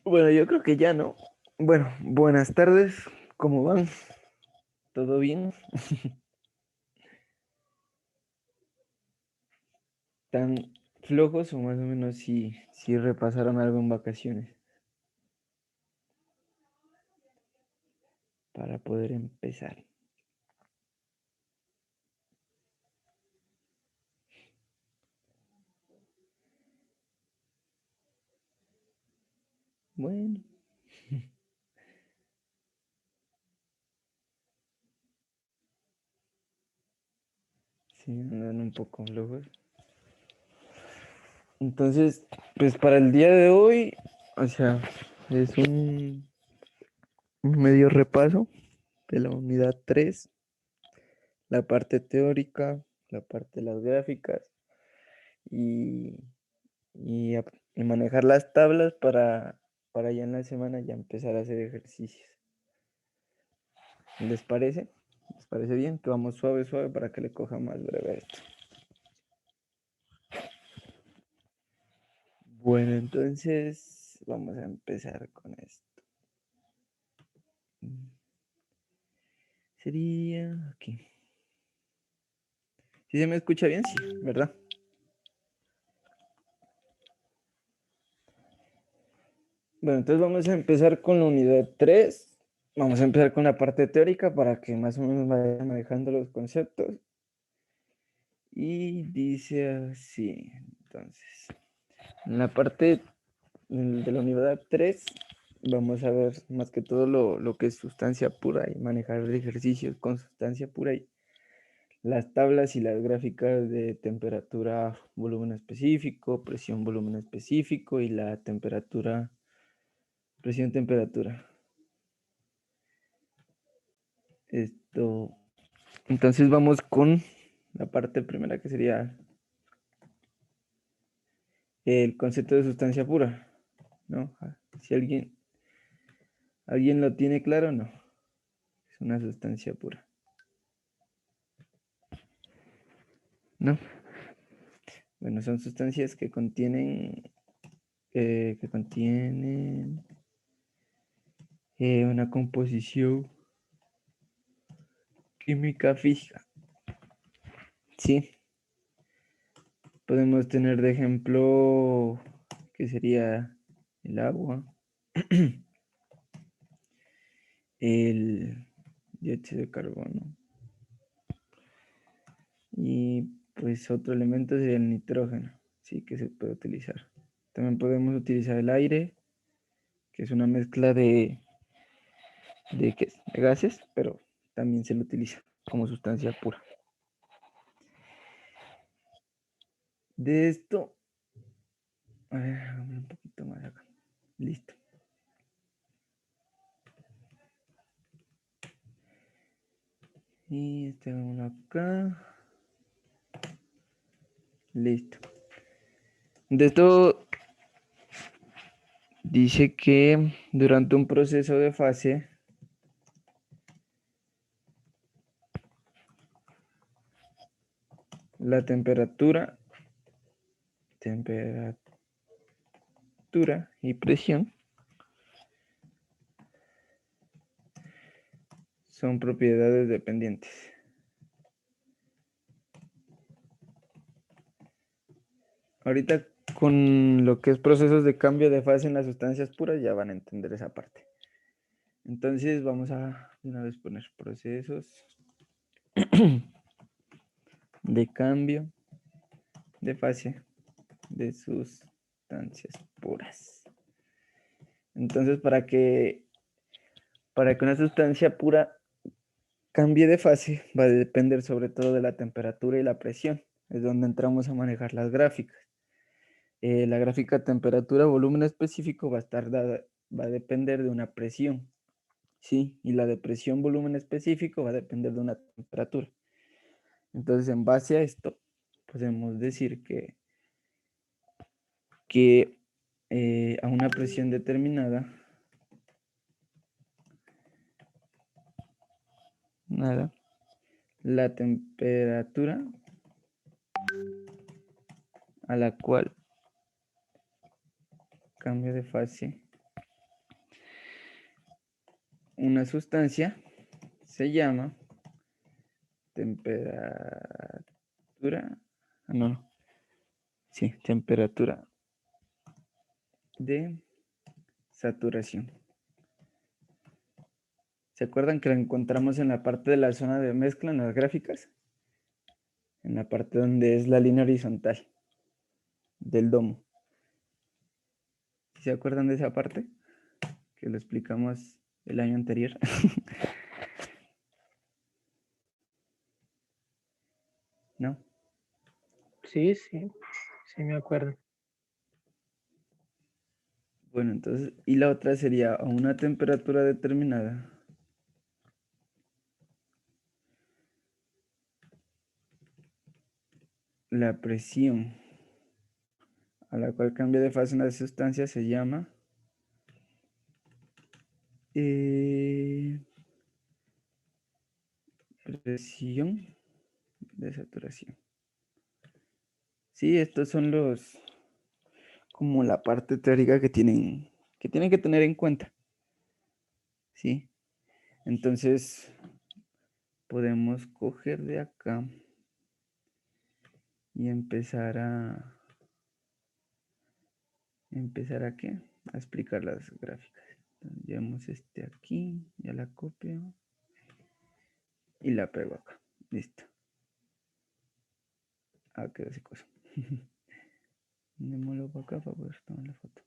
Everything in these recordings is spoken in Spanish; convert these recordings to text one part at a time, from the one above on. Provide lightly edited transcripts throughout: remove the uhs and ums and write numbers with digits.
Bueno, yo creo que ya no. Bueno, buenas tardes, ¿cómo van? ¿Todo bien? ¿Tan flojos o más o menos si repasaron algo en vacaciones? Para poder empezar. Bueno, sí, andan un poco flojos. Entonces, pues para el día de hoy, o sea, es un medio repaso de la unidad 3, la parte teórica, la parte de las gráficas y, y manejar las tablas para ya en la semana ya empezar a hacer ejercicios. ¿Les parece? ¿Les parece bien? Que vamos suave, suave para que le coja más breve esto. Bueno, entonces vamos a empezar con esto. Sería aquí. ¿Sí se me escucha bien? Sí, ¿verdad? Bueno, entonces vamos a empezar con la unidad 3. Vamos a empezar con la parte teórica para que más o menos vayan manejando los conceptos. Y dice así, entonces, en la parte de la unidad 3 vamos a ver más que todo lo que es sustancia pura y manejar ejercicios con sustancia pura y las tablas y las gráficas de temperatura, volumen específico, presión, volumen específico y la temperatura, presión, temperatura. Esto, entonces vamos con la parte primera que sería el concepto de sustancia pura, ¿no? Si alguien lo tiene claro, no. Es una sustancia pura, ¿no? Bueno, son sustancias que contienen una composición química fija, ¿sí? Podemos tener de ejemplo que sería el agua, el dióxido de carbono y pues otro elemento sería el nitrógeno, sí, que se puede utilizar. También podemos utilizar el aire, que es una mezcla de gases, pero también se lo utiliza como sustancia pura. De esto, a ver, hagamos un poquito más acá. Listo. Y este uno acá. Listo. De esto dice que durante un proceso de fase, la temperatura y presión son propiedades dependientes. Ahorita con lo que es procesos de cambio de fase en las sustancias puras ya van a entender esa parte. Entonces vamos a de una vez poner procesos de cambio de fase de sustancias puras. Entonces, para que una sustancia pura cambie de fase, va a depender sobre todo de la temperatura y la presión. Es donde entramos a manejar las gráficas. La gráfica temperatura-volumen específico va a depender de una presión, ¿sí? Y la de presión-volumen específico va a depender de una temperatura. Entonces, en base a esto, podemos decir que a una presión determinada, la temperatura a la cual cambia de fase una sustancia se llama temperatura, temperatura de saturación. ¿Se acuerdan que la encontramos en la parte de la zona de mezcla en las gráficas? En la parte donde es la línea horizontal del domo. ¿Se acuerdan de esa parte? Que lo explicamos el año anterior. ¿No? Sí, me acuerdo. Bueno, entonces, y la otra sería a una temperatura determinada. La presión a la cual cambia de fase una sustancia se llama presión de saturación. Sí, estos son como la parte teórica que tienen que tener en cuenta. ¿Sí? Entonces, podemos coger de acá y empezar ¿a qué? A explicar las gráficas. Entonces, llevamos este aquí, ya la copio y la pego acá. Listo. Ah, quedó así cosa. Démoslo para acá para poder tomar la foto.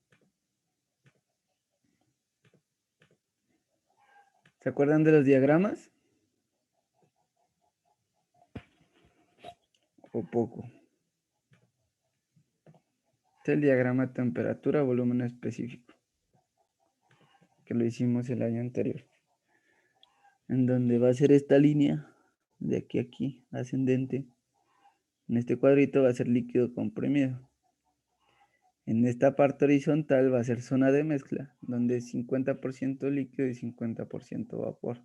¿Se acuerdan de los diagramas? ¿O poco? Este es el diagrama temperatura, volumen específico, que lo hicimos el año anterior. En donde va a ser esta línea, de aquí a aquí, ascendente. En este cuadrito va a ser líquido comprimido. En esta parte horizontal va a ser zona de mezcla, donde es 50% líquido y 50% vapor.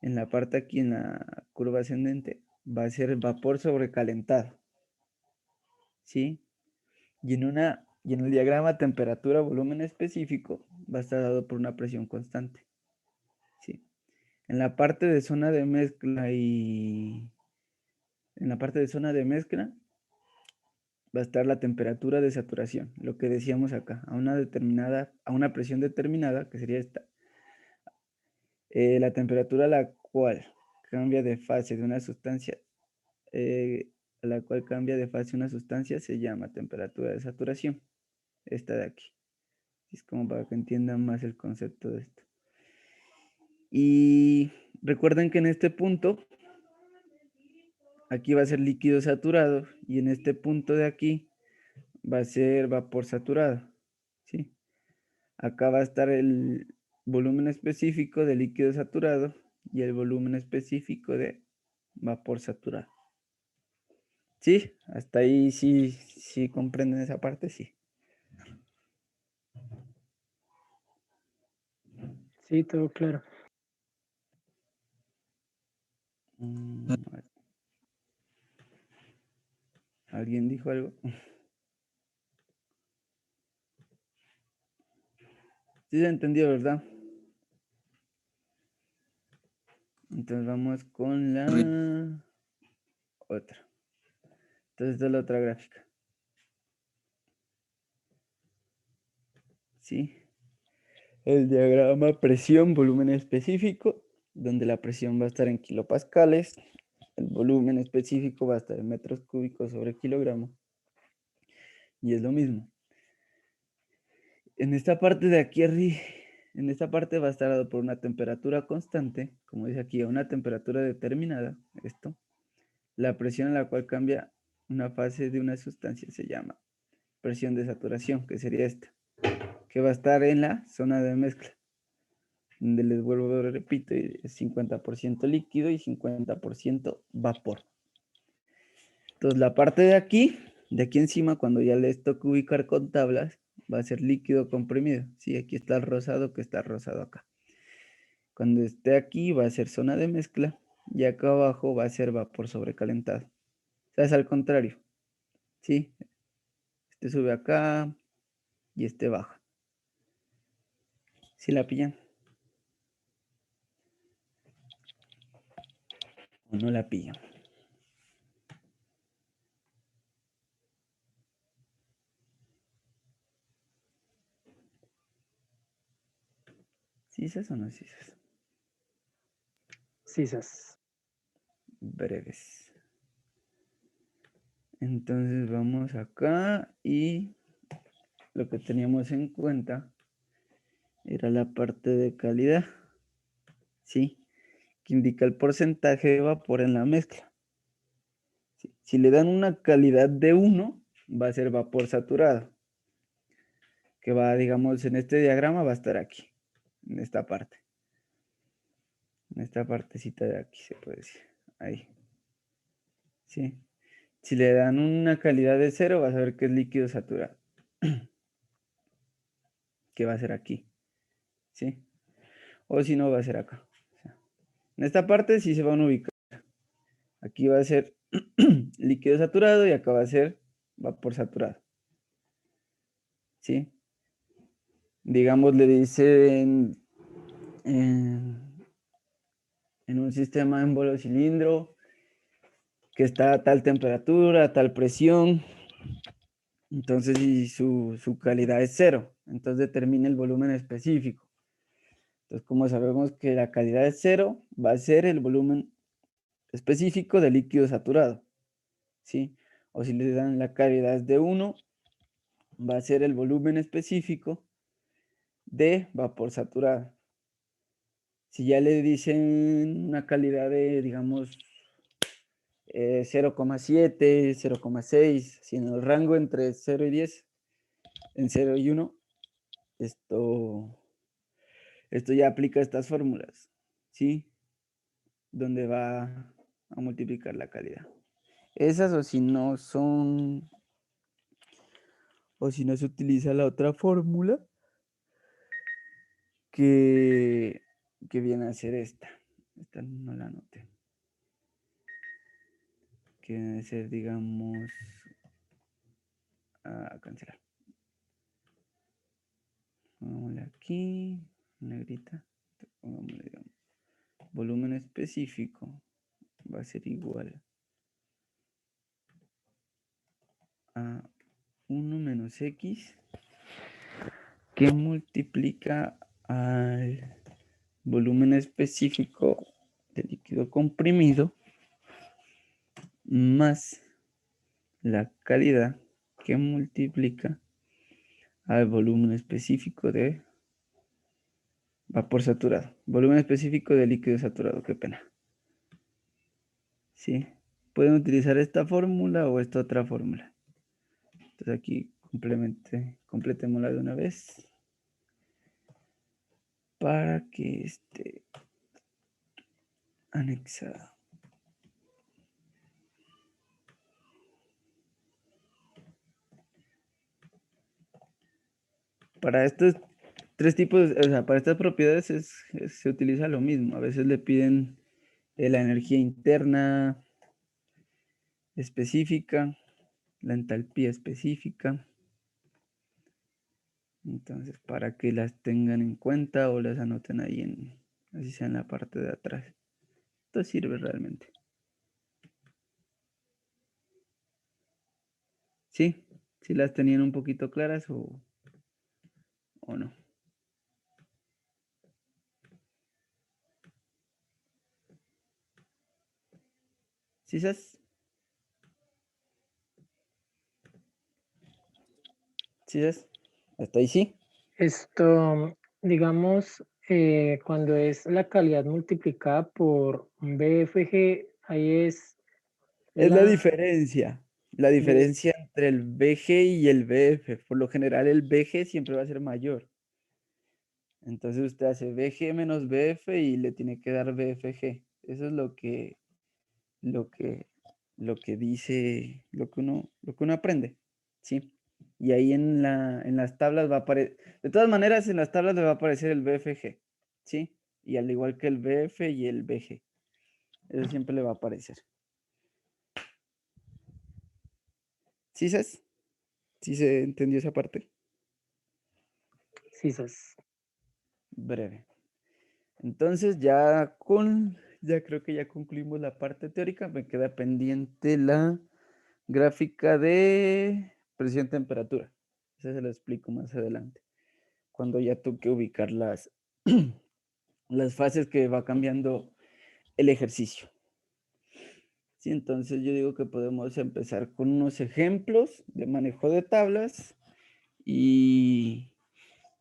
En la parte aquí, en la curva ascendente, va a ser vapor sobrecalentado. ¿Sí? Y en el diagrama temperatura, volumen específico, va a estar dado por una presión constante. ¿Sí? En la parte de zona de mezcla va a estar la temperatura de saturación, lo que decíamos acá, a una presión determinada, que sería esta. La temperatura a la cual cambia de fase de una sustancia, se llama temperatura de saturación. Esta de aquí. Es como para que entiendan más el concepto de esto. Y recuerden que en este punto, aquí va a ser líquido saturado y en este punto de aquí va a ser vapor saturado. ¿Sí? Acá va a estar el volumen específico de líquido saturado y el volumen específico de vapor saturado. ¿Sí? Hasta ahí sí comprenden esa parte, sí. Sí, todo claro. ¿Alguien dijo algo? Sí se entendió, ¿verdad? Entonces vamos con la otra. Entonces esta es la otra gráfica. ¿Sí? El diagrama presión, volumen específico, donde la presión va a estar en kilopascales, el volumen específico va a estar en metros cúbicos sobre kilogramo. Y es lo mismo. En esta parte de aquí arriba, en esta parte va a estar dado por una temperatura constante, como dice aquí, a una temperatura determinada, esto. La presión en la cual cambia una fase de una sustancia se llama presión de saturación, que sería esta, que va a estar en la zona de mezcla, donde les vuelvo, repito, es 50% líquido y 50% vapor. Entonces la parte de aquí encima, cuando ya les toque ubicar con tablas, va a ser líquido comprimido. Sí, aquí está el rosado, que está rosado acá. Cuando esté aquí va a ser zona de mezcla y acá abajo va a ser vapor sobrecalentado. O sea, es al contrario. ¿Sí? Este sube acá y este baja. ¿Sí la pillan? ¿O no la pillan? ¿Cisas o no cisas? Sisas. Breves. Entonces vamos acá y lo que teníamos en cuenta era la parte de calidad. ¿Sí? Que indica el porcentaje de vapor en la mezcla. ¿Sí? Si le dan una calidad de 1, va a ser vapor saturado. Que va, digamos, en este diagrama va a estar aquí, en esta parte. En esta partecita de aquí se puede decir. Ahí. ¿Sí? Si le dan una calidad de 0, vas a ver que es líquido saturado. Que va a ser aquí. ¿Sí? O si no, va a ser acá. O sea, en esta parte sí se van a ubicar. Aquí va a ser líquido saturado y acá va a ser vapor saturado. ¿Sí? Digamos, le dicen en un sistema émbolo cilindro que está a tal temperatura, a tal presión. Entonces, si su calidad es 0, entonces determina el volumen específico. Entonces, como sabemos que la calidad es 0, va a ser el volumen específico de líquido saturado. ¿Sí? O si le dan la calidad de 1, va a ser el volumen específico de vapor saturado. Si ya le dicen una calidad de, digamos, 0,7, 0,6, si en el rango entre 0 y 10, en 0 y 1, esto ya aplica estas fórmulas, ¿sí? Donde va a multiplicar la calidad. Esas o si no son, o si no se utiliza la otra fórmula, que viene a ser esta. Esta no la anoté. Que debe ser, digamos, a cancelar. Pongámosle aquí, negrita. Pongámosle, digamos, volumen específico va a ser igual a 1 menos X que multiplica al volumen específico de líquido comprimido más la calidad que multiplica al volumen específico de vapor saturado. Volumen específico de líquido saturado, qué pena. ¿Sí? Pueden utilizar esta fórmula o esta otra fórmula. Entonces aquí completémosla de una vez para que esté anexada. Para estos tres tipos, o sea, para estas propiedades se utiliza lo mismo. A veces le piden la energía interna específica, la entalpía específica. Entonces, para que las tengan en cuenta o las anoten ahí así sea en la parte de atrás. Esto sirve realmente. ¿Sí? ¿Sí las tenían un poquito claras o no? ¿Sí sabes? ¿Sí sabes? Hasta ahí sí. Esto, digamos, cuando es la calidad multiplicada por un BFG, ahí es Es la la... diferencia. La li- diferencia entre el BG y el BF. Por lo general, el BG siempre va a ser mayor. Entonces usted hace BG menos BF y le tiene que dar BFG. Eso es lo que, lo que dice, lo que uno aprende, ¿sí? Y ahí en las tablas va a aparecer, de todas maneras en las tablas le va a aparecer el BFG, ¿sí? Y al igual que el BF y el BG, eso siempre le va a aparecer. ¿Sí sabes? ¿Sí se entendió esa parte? Sisas. Breve. Entonces ya creo que ya concluimos la parte teórica, me queda pendiente la gráfica de presión-temperatura. Esa se la explico más adelante, cuando ya toque ubicar las fases que va cambiando el ejercicio. Sí, entonces yo digo que podemos empezar con unos ejemplos de manejo de tablas y,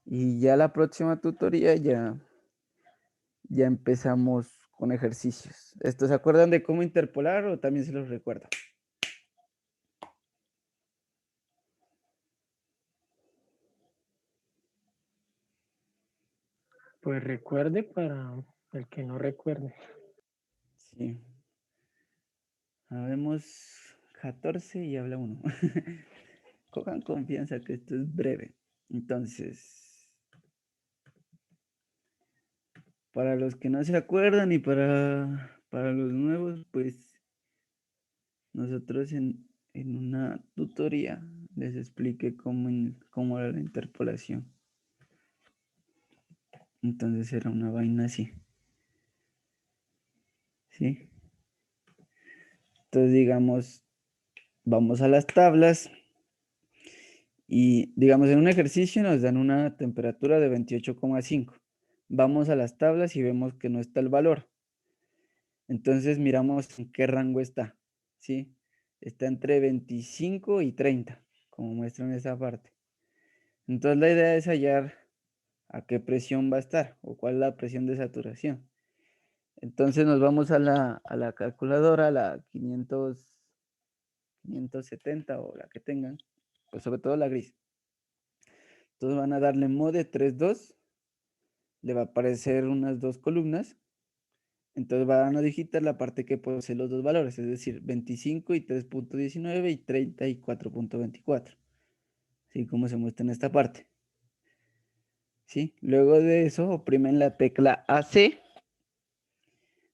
y ya la próxima tutoría ya empezamos con ejercicios. ¿Esto se acuerdan de cómo interpolar o también se los recuerdo? Pues recuerde para el que no recuerde. Sí. Habemos 14 y habla uno. Cojan confianza que esto es breve. Entonces, para los que no se acuerdan y para los nuevos, pues nosotros en una tutoría les expliqué cómo era la interpolación. Entonces era una vaina así, ¿sí? Entonces, digamos, vamos a las tablas y, digamos, en un ejercicio nos dan una temperatura de 28,5. Vamos a las tablas y vemos que no está el valor. Entonces miramos en qué rango está, ¿sí? Está entre 25 y 30, como muestra en esa parte. Entonces la idea es hallar a qué presión va a estar o cuál es la presión de saturación. Entonces nos vamos a la calculadora, la 570 o la que tengan, pues sobre todo la gris. Entonces van a darle mode 32, le va a aparecer unas dos columnas. Entonces van a digitar la parte que posee los dos valores, es decir, 25 y 3,19 y 34,24, ¿sí? Como se muestra en esta parte, ¿sí? Luego de eso oprimen la tecla AC,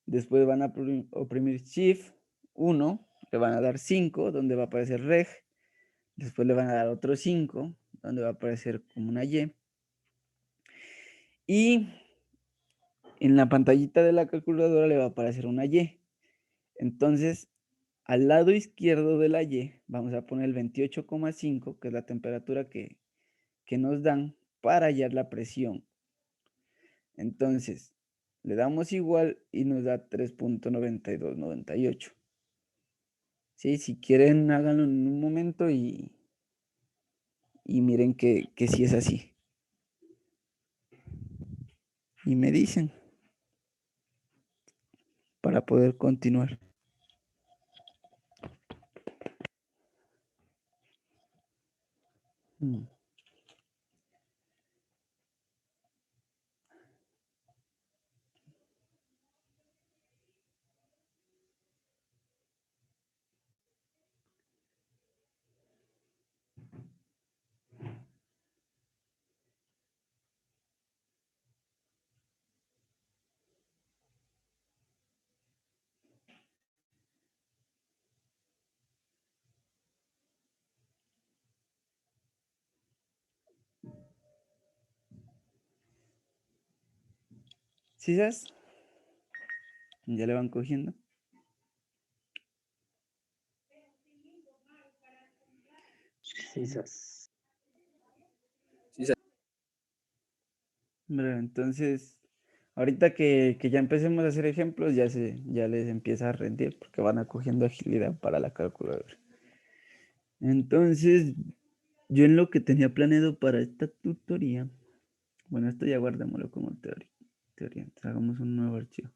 después van a oprimir Shift 1, le van a dar 5, donde va a aparecer Reg, después le van a dar otro 5, donde va a aparecer como una y en la pantallita de la calculadora le va a aparecer una Y. Entonces, al lado izquierdo de la Y vamos a poner el 28,5, que es la temperatura que nos dan para hallar la presión. Entonces, le damos igual y nos da 3,9298. ¿Sí? Si quieren, háganlo en un momento y miren que sí es así. Y me dicen para poder continuar. Mm. ¿Sí sabes? Ya le van cogiendo. Sisas. Bueno, entonces ahorita que ya empecemos a hacer ejemplos, ya les empieza a rendir porque van acogiendo agilidad para la calculadora. Entonces, yo en lo que tenía planeado para esta tutoría, bueno, esto ya guardémoslo como teoría. Entonces, hagamos un nuevo archivo.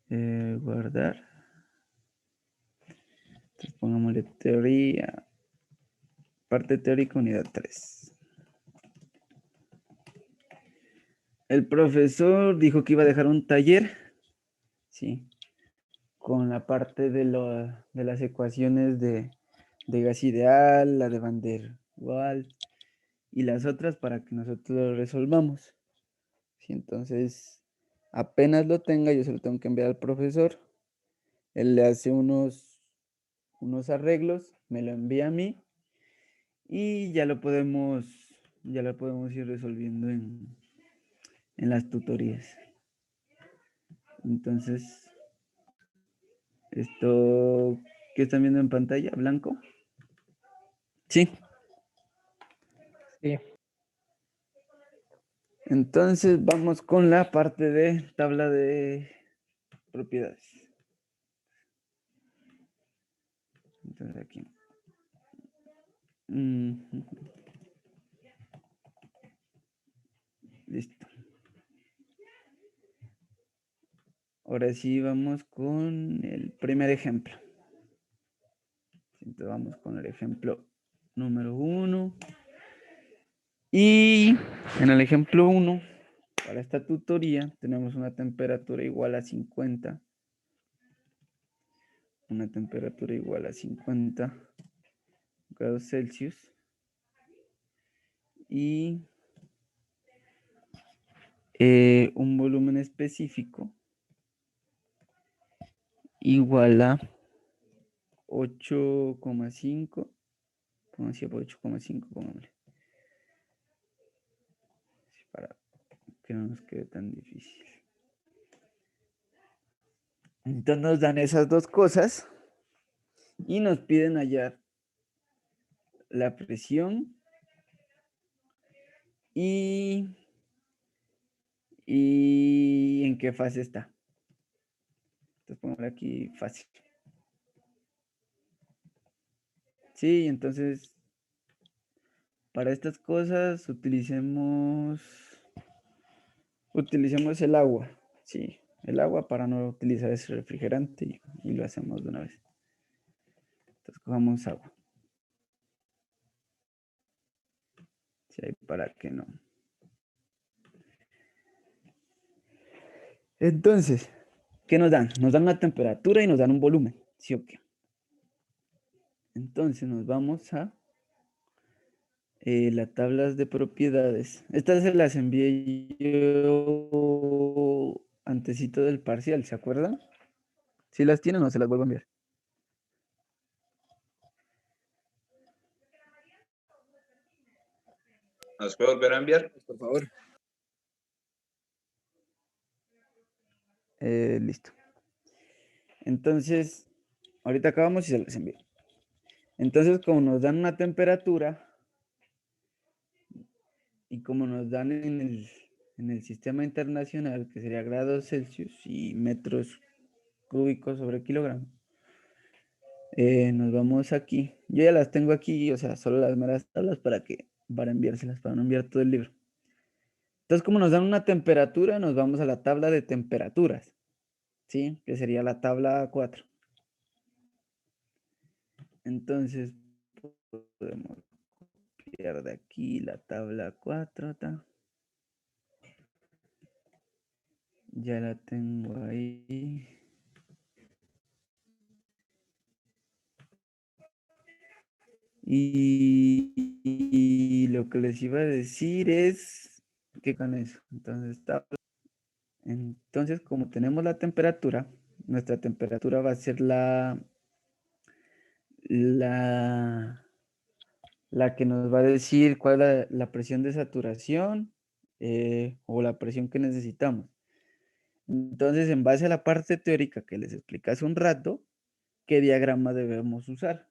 Guardar. Entonces, pongámosle teoría. Parte teórica, unidad 3. El profesor dijo que iba a dejar un taller, sí, con la parte de las ecuaciones de gas ideal, la de Van der Waals y las otras para que nosotros lo resolvamos. Sí, entonces, apenas lo tenga, yo se lo tengo que enviar al profesor. Él le hace unos arreglos, me lo envía a mí y ya lo podemos ir resolviendo en las tutorías. Entonces, esto que están viendo en pantalla, blanco. Sí. Sí. Entonces vamos con la parte de tabla de propiedades. Entonces aquí. Listo. Ahora sí vamos con el primer ejemplo. Entonces vamos con el ejemplo número 1. Y en el ejemplo 1, para esta tutoría, tenemos una temperatura igual a 50. Una temperatura igual a 50 grados Celsius. Y un volumen específico igual a 8,5. Vamos a 8,5, pongámosle. Para que no nos quede tan difícil. Entonces nos dan esas dos cosas y nos piden hallar la presión y en qué fase está. Entonces pongámosle aquí fácil. Sí, entonces para estas cosas utilicemos el agua. Sí, el agua para no utilizar ese refrigerante y lo hacemos de una vez. Entonces cogamos agua. Sí, para que no. Entonces, ¿qué nos dan? Nos dan una temperatura y nos dan un volumen. ¿Sí o qué? Entonces nos vamos a las tablas de propiedades. Estas se las envié yo antesito del parcial, ¿se acuerdan? Si las tienen o se las vuelvo a enviar. ¿Nos puede volver a enviar, por favor? Listo. Entonces, ahorita acabamos y se las envío. Entonces, como nos dan una temperatura y como nos dan en el sistema internacional, que sería grados Celsius y metros cúbicos sobre kilogramo, nos vamos aquí. Yo ya las tengo aquí, o sea, solo las meras tablas para enviárselas, para no enviar todo el libro. Entonces, como nos dan una temperatura, nos vamos a la tabla de temperaturas, ¿sí? Que sería la tabla 4. Entonces, podemos copiar de aquí la tabla 4. Ya la tengo ahí. Y lo que les iba a decir es que con eso. Entonces, como tenemos la temperatura, nuestra temperatura va a ser la que nos va a decir cuál es la presión de saturación o la presión que necesitamos. Entonces, en base a la parte teórica que les expliqué hace un rato, ¿qué diagrama debemos usar?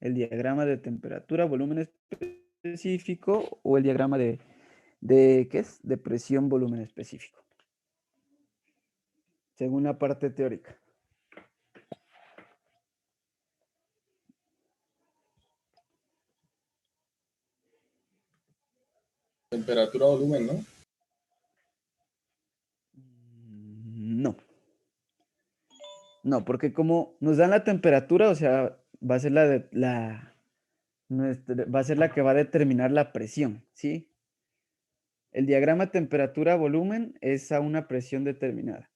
El diagrama de temperatura, volumen específico o el diagrama de de, ¿qué es? De presión, volumen específico. Según la parte teórica. Temperatura, volumen, ¿no? No. No, porque como nos dan la temperatura, o sea, va a ser va a ser la que va a determinar la presión, ¿sí? El diagrama temperatura-volumen es a una presión determinada,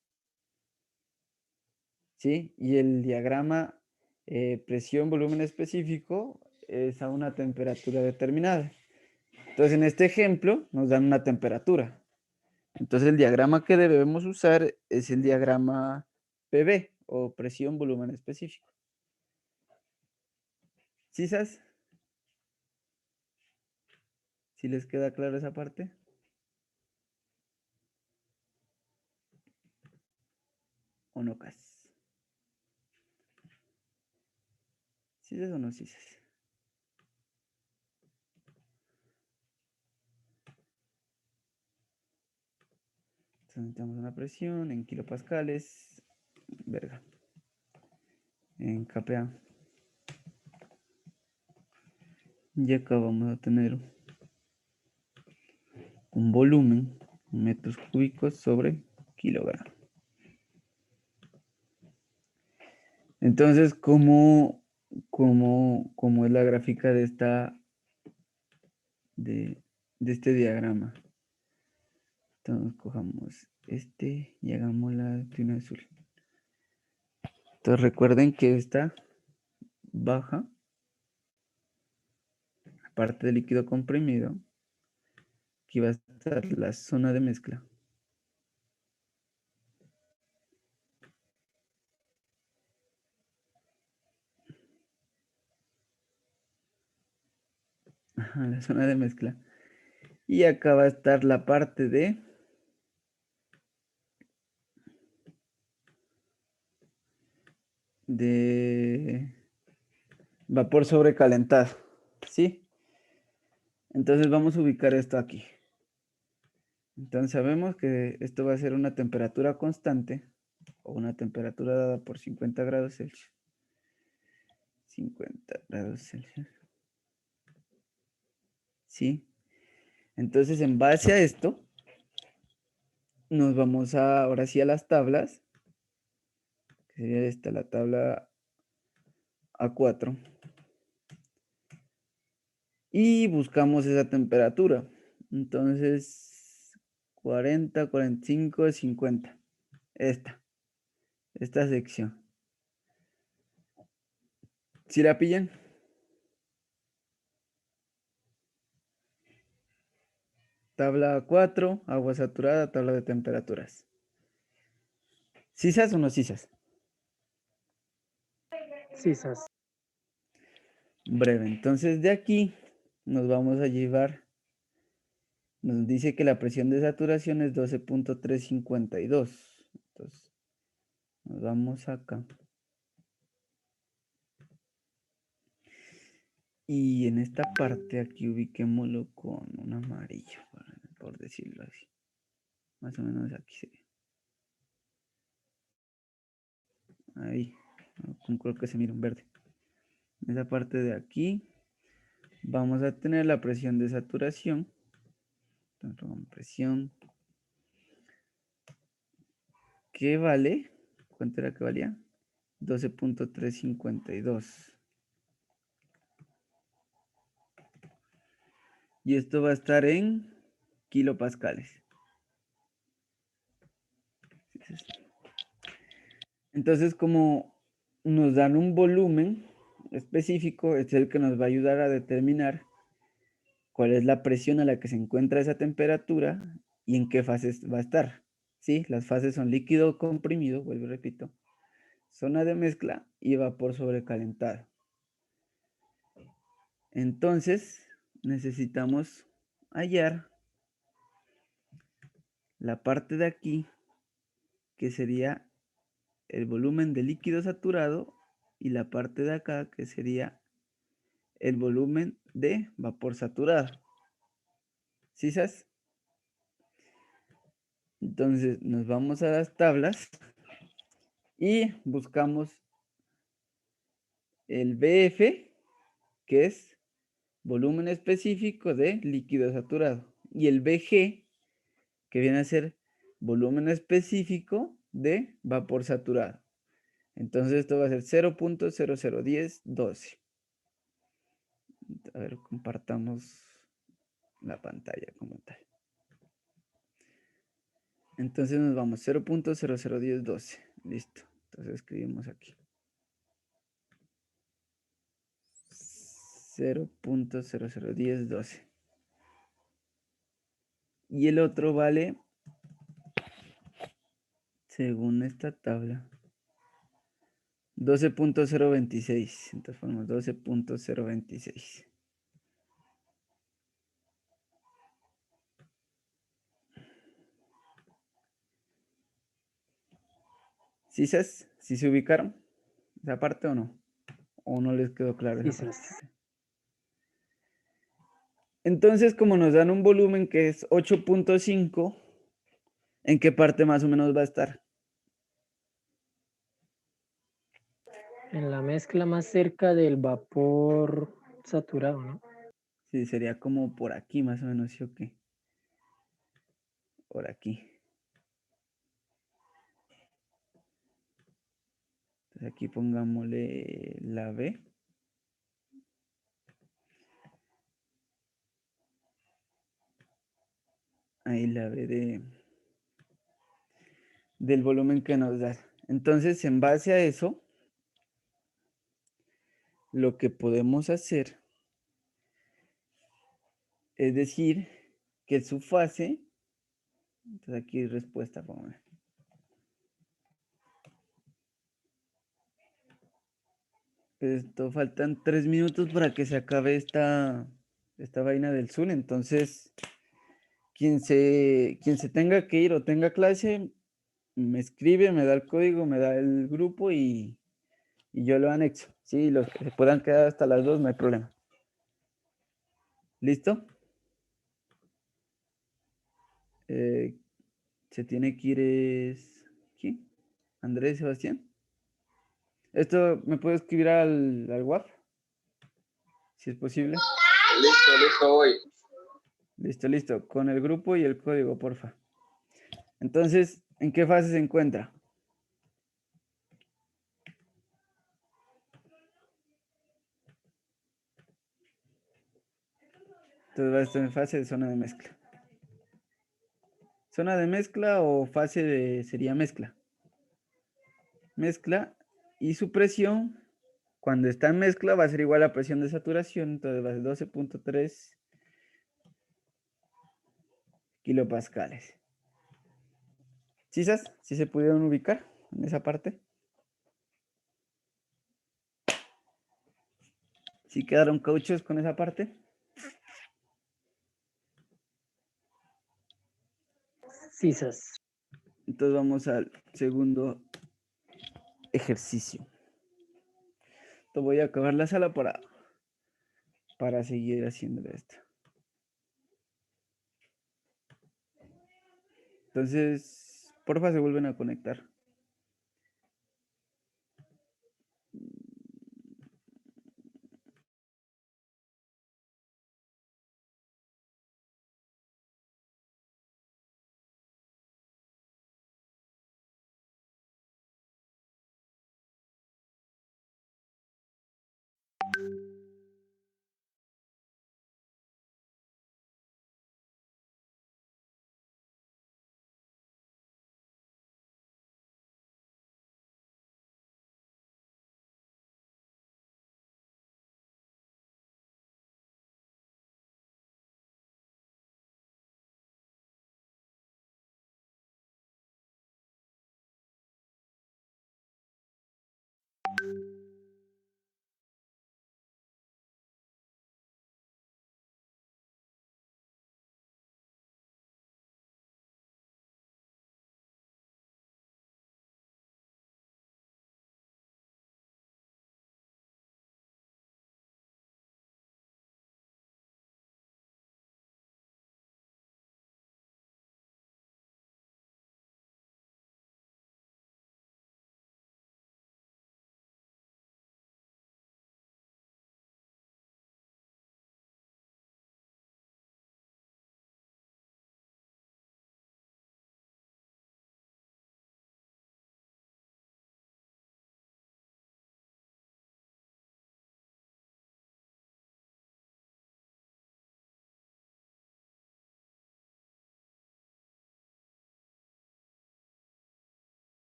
¿sí? Y el diagrama presión-volumen específico es a una temperatura determinada. Entonces, en este ejemplo, nos dan una temperatura. Entonces, el diagrama que debemos usar es el diagrama PV o presión-volumen específico. ¿Sí, sabes? ¿Sí les queda claro esa parte? ¿O no, Cas? ¿Sí o no sí? Entonces necesitamos una presión en kilopascales, verga, en kPa. Y acá vamos a tener un volumen, metros cúbicos sobre kilogramo. Entonces, ¿cómo es la gráfica de de este diagrama? Entonces, cojamos este y hagámosla de una azul. Entonces, recuerden que esta baja, parte del líquido comprimido, aquí va a estar la zona de mezcla. Ajá, la zona de mezcla. Y acá va a estar la parte de vapor sobrecalentado, ¿sí? Entonces vamos a ubicar esto aquí. Entonces sabemos que esto va a ser una temperatura constante o una temperatura dada por 50 grados Celsius. 50 grados Celsius. ¿Sí? Entonces en base a esto, nos vamos ahora sí a las tablas. Que sería esta, la tabla A4. Y buscamos esa temperatura. Entonces, 40, 45, 50. Esta sección. ¿Sí la pillan? Tabla 4, agua saturada, tabla de temperaturas. ¿Cisas o no cisas? Sisas. Breve. Entonces, de aquí nos vamos a llevar. Nos dice que la presión de saturación es 12.352. Entonces, nos vamos acá. Y en esta parte aquí ubiquémoslo con un amarillo, por decirlo así. Más o menos aquí sería. Ahí. Creo que se mira un verde. En esa parte de aquí vamos a tener la presión de saturación. Entonces, presión. ¿Qué vale? ¿Cuánto era que valía? 12.352. Y esto va a estar en kilopascales. Entonces, como nos dan un volumen específico, es el que nos va a ayudar a determinar cuál es la presión a la que se encuentra esa temperatura y en qué fases va a estar. ¿Sí? Las fases son líquido comprimido, vuelvo y repito, zona de mezcla y vapor sobrecalentado. Entonces, necesitamos hallar la parte de aquí, que sería el volumen de líquido saturado, y la parte de acá, que sería el volumen de vapor saturado. ¿Sí sabes? Entonces nos vamos a las tablas y buscamos el BF, que es volumen específico de líquido saturado, y el BG, que viene a ser volumen específico de vapor saturado. Entonces esto va a ser 0.001012. A ver, compartamos la pantalla como tal. Entonces nos vamos 0.001012. Listo. Entonces escribimos aquí 0.001012. Y el otro vale, según esta tabla, 12.026. Entonces ponemos 12.026. ¿Sí se ubicaron esa parte o no? ¿O no les quedó claro esa parte? Quizás. Entonces, como nos dan un volumen que es 8.5, ¿en qué parte más o menos va a estar? En la mezcla más cerca del vapor saturado, ¿no? Sí, sería como por aquí más o menos, ¿sí o qué? Por aquí. Entonces aquí pongámosle la B. Ahí la B del volumen que nos da. Entonces, en base a eso, lo que podemos hacer es decir que su fase, entonces aquí respuesta, vamos a ver. Esto faltan 3 minutos para que se acabe esta vaina del Zoom. Entonces, quien se tenga que ir o tenga clase, me escribe, me da el código, me da el grupo y yo lo anexo. Sí, los que se puedan quedar hasta las 2, no hay problema. ¿Listo? Se tiene que ir ¿quién? Andrés Sebastián. Esto me puede escribir al WhatsApp, si es posible. Listo, voy. Listo. Con el grupo y el código, porfa. Entonces, ¿en qué fase se encuentra? Entonces va a estar en fase de zona de mezcla. Zona de mezcla o fase sería mezcla. Mezcla y su presión, cuando está en mezcla, va a ser igual a presión de saturación. Entonces va a ser 12.3 kilopascales. ¿Sí se pudieron ubicar en esa parte? ¿Sí quedaron cauchos con esa parte? Quizás. Entonces vamos al segundo ejercicio. Entonces voy a acabar la sala para seguir haciendo esto. Entonces, porfa, se vuelven a conectar.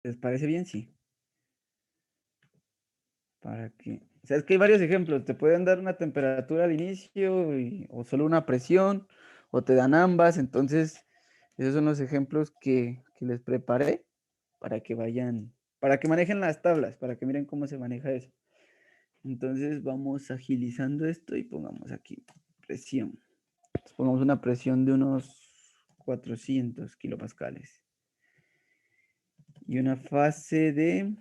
¿Les parece bien? Sí. Para que... O sea, es que hay varios ejemplos. Te pueden dar una temperatura al inicio o solo una presión, o te dan ambas. Entonces, esos son los ejemplos que les preparé para que vayan, para que manejen las tablas, para que miren cómo se maneja eso. Entonces, vamos agilizando esto y pongamos aquí presión. Entonces, pongamos una presión de unos 400 kilopascales. Y una fase de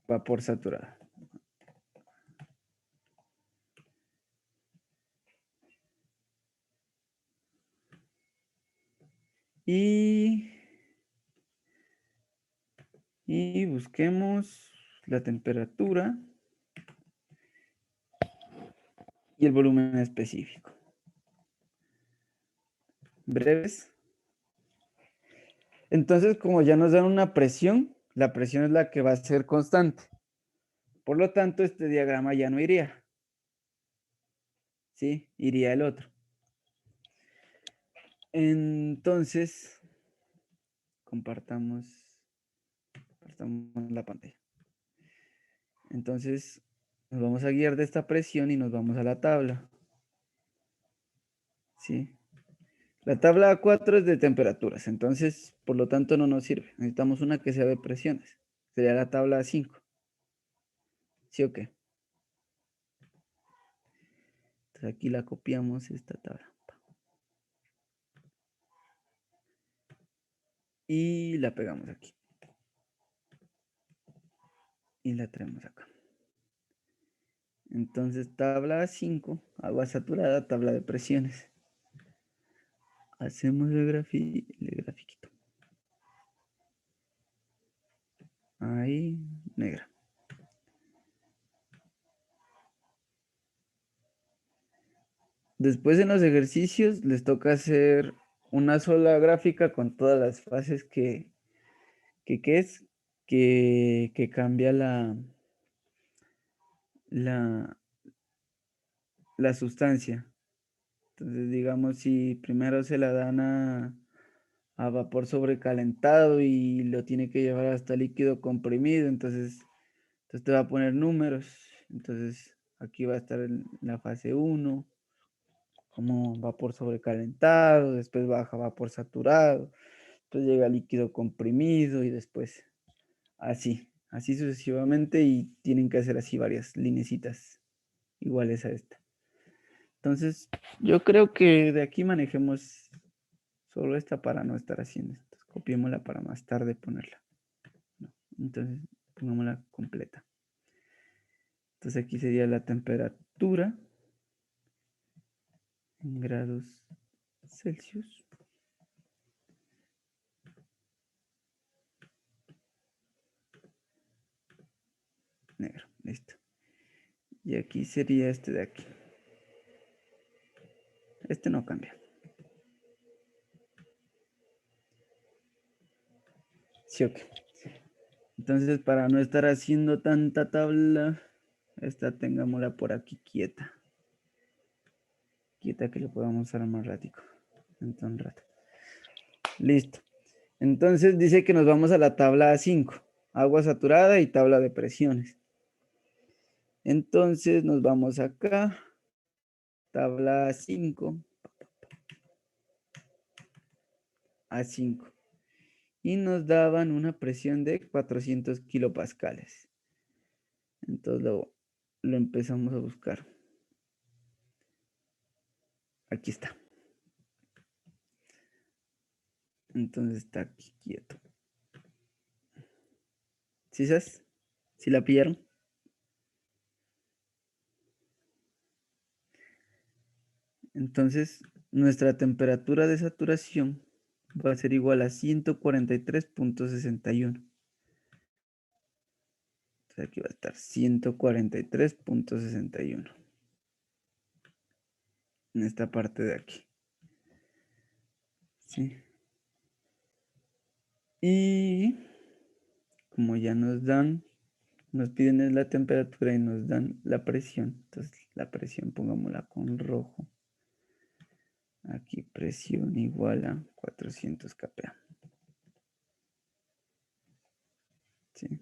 vapor saturado. Y busquemos la temperatura y el volumen específico. Breves. Entonces, como ya nos dan una presión, la presión es la que va a ser constante. Por lo tanto, este diagrama ya no iría. ¿Sí? Iría el otro. Entonces, compartamos la pantalla. Entonces, nos vamos a guiar de esta presión y nos vamos a la tabla. ¿Sí? La tabla A4 es de temperaturas, entonces, por lo tanto, no nos sirve. Necesitamos una que sea de presiones. Sería la tabla A5. ¿Sí o qué? Entonces aquí la copiamos, esta tabla. Y la pegamos aquí. Y la traemos acá. Entonces, tabla A5, agua saturada, tabla de presiones. Hacemos el grafiquito. Ahí, negra. Después en los ejercicios les toca hacer una sola gráfica con todas las fases que cambia la sustancia. Entonces, digamos, si primero se la dan a vapor sobrecalentado y lo tiene que llevar hasta líquido comprimido, entonces te va a poner números. Entonces, aquí va a estar la fase 1, como vapor sobrecalentado, después baja vapor saturado, después llega líquido comprimido y después así sucesivamente, y tienen que hacer así varias linecitas iguales a esta. Entonces, yo creo que de aquí manejemos solo esta para no estar haciendo esto. Copiémosla para más tarde ponerla. No, entonces, pongámosla completa. Entonces, aquí sería la temperatura en grados Celsius. Negro, listo. Y aquí sería este de aquí. Este no cambia. Sí, ok. Entonces, para no estar haciendo tanta tabla, esta tengámosla por aquí quieta. Quieta, que lo podamos usar más ratico. Entonces, un rato. Listo. Entonces dice que nos vamos a la tabla A5. Agua saturada y tabla de presiones. Entonces nos vamos acá. Tabla A5. A5. Y nos daban una presión de 400 kilopascales. Entonces lo empezamos a buscar. Aquí está. Entonces está aquí quieto. ¿Sí sabes? ¿Sí la pillaron? Entonces, nuestra temperatura de saturación va a ser igual a 143.61. Entonces aquí va a estar 143.61. En esta parte de aquí. ¿Sí? Y como ya nos piden es la temperatura y nos dan la presión. Entonces la presión pongámosla con rojo. Aquí presión igual a 400 kPa. ¿Sí?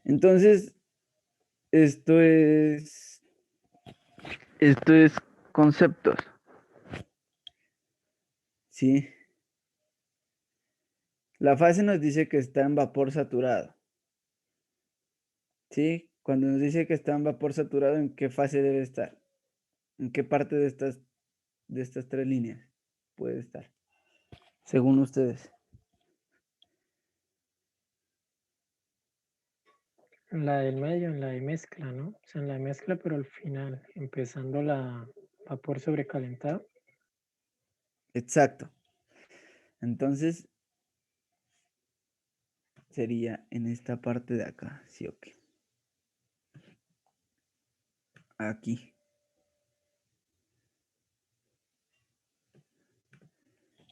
Entonces, esto es conceptos. ¿Sí? La fase nos dice que está en vapor saturado. ¿Sí? Cuando nos dice que está en vapor saturado, ¿en qué fase debe estar? ¿En qué parte de estas tres líneas puede estar? Según ustedes. En la del medio, en la de mezcla, ¿no? O sea, en la de mezcla, pero al final, empezando la vapor sobrecalentado. Exacto. Entonces, sería en esta parte de acá. ¿Sí o qué? Aquí.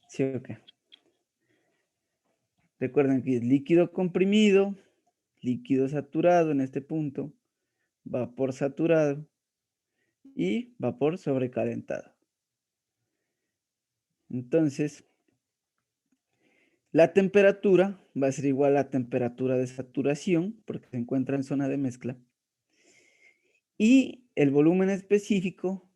¿Sí o qué? Recuerden que es líquido comprimido, líquido saturado en este punto, vapor saturado y vapor sobrecalentado. Entonces, la temperatura va a ser igual a la temperatura de saturación, porque se encuentra en zona de mezcla. Y el volumen específico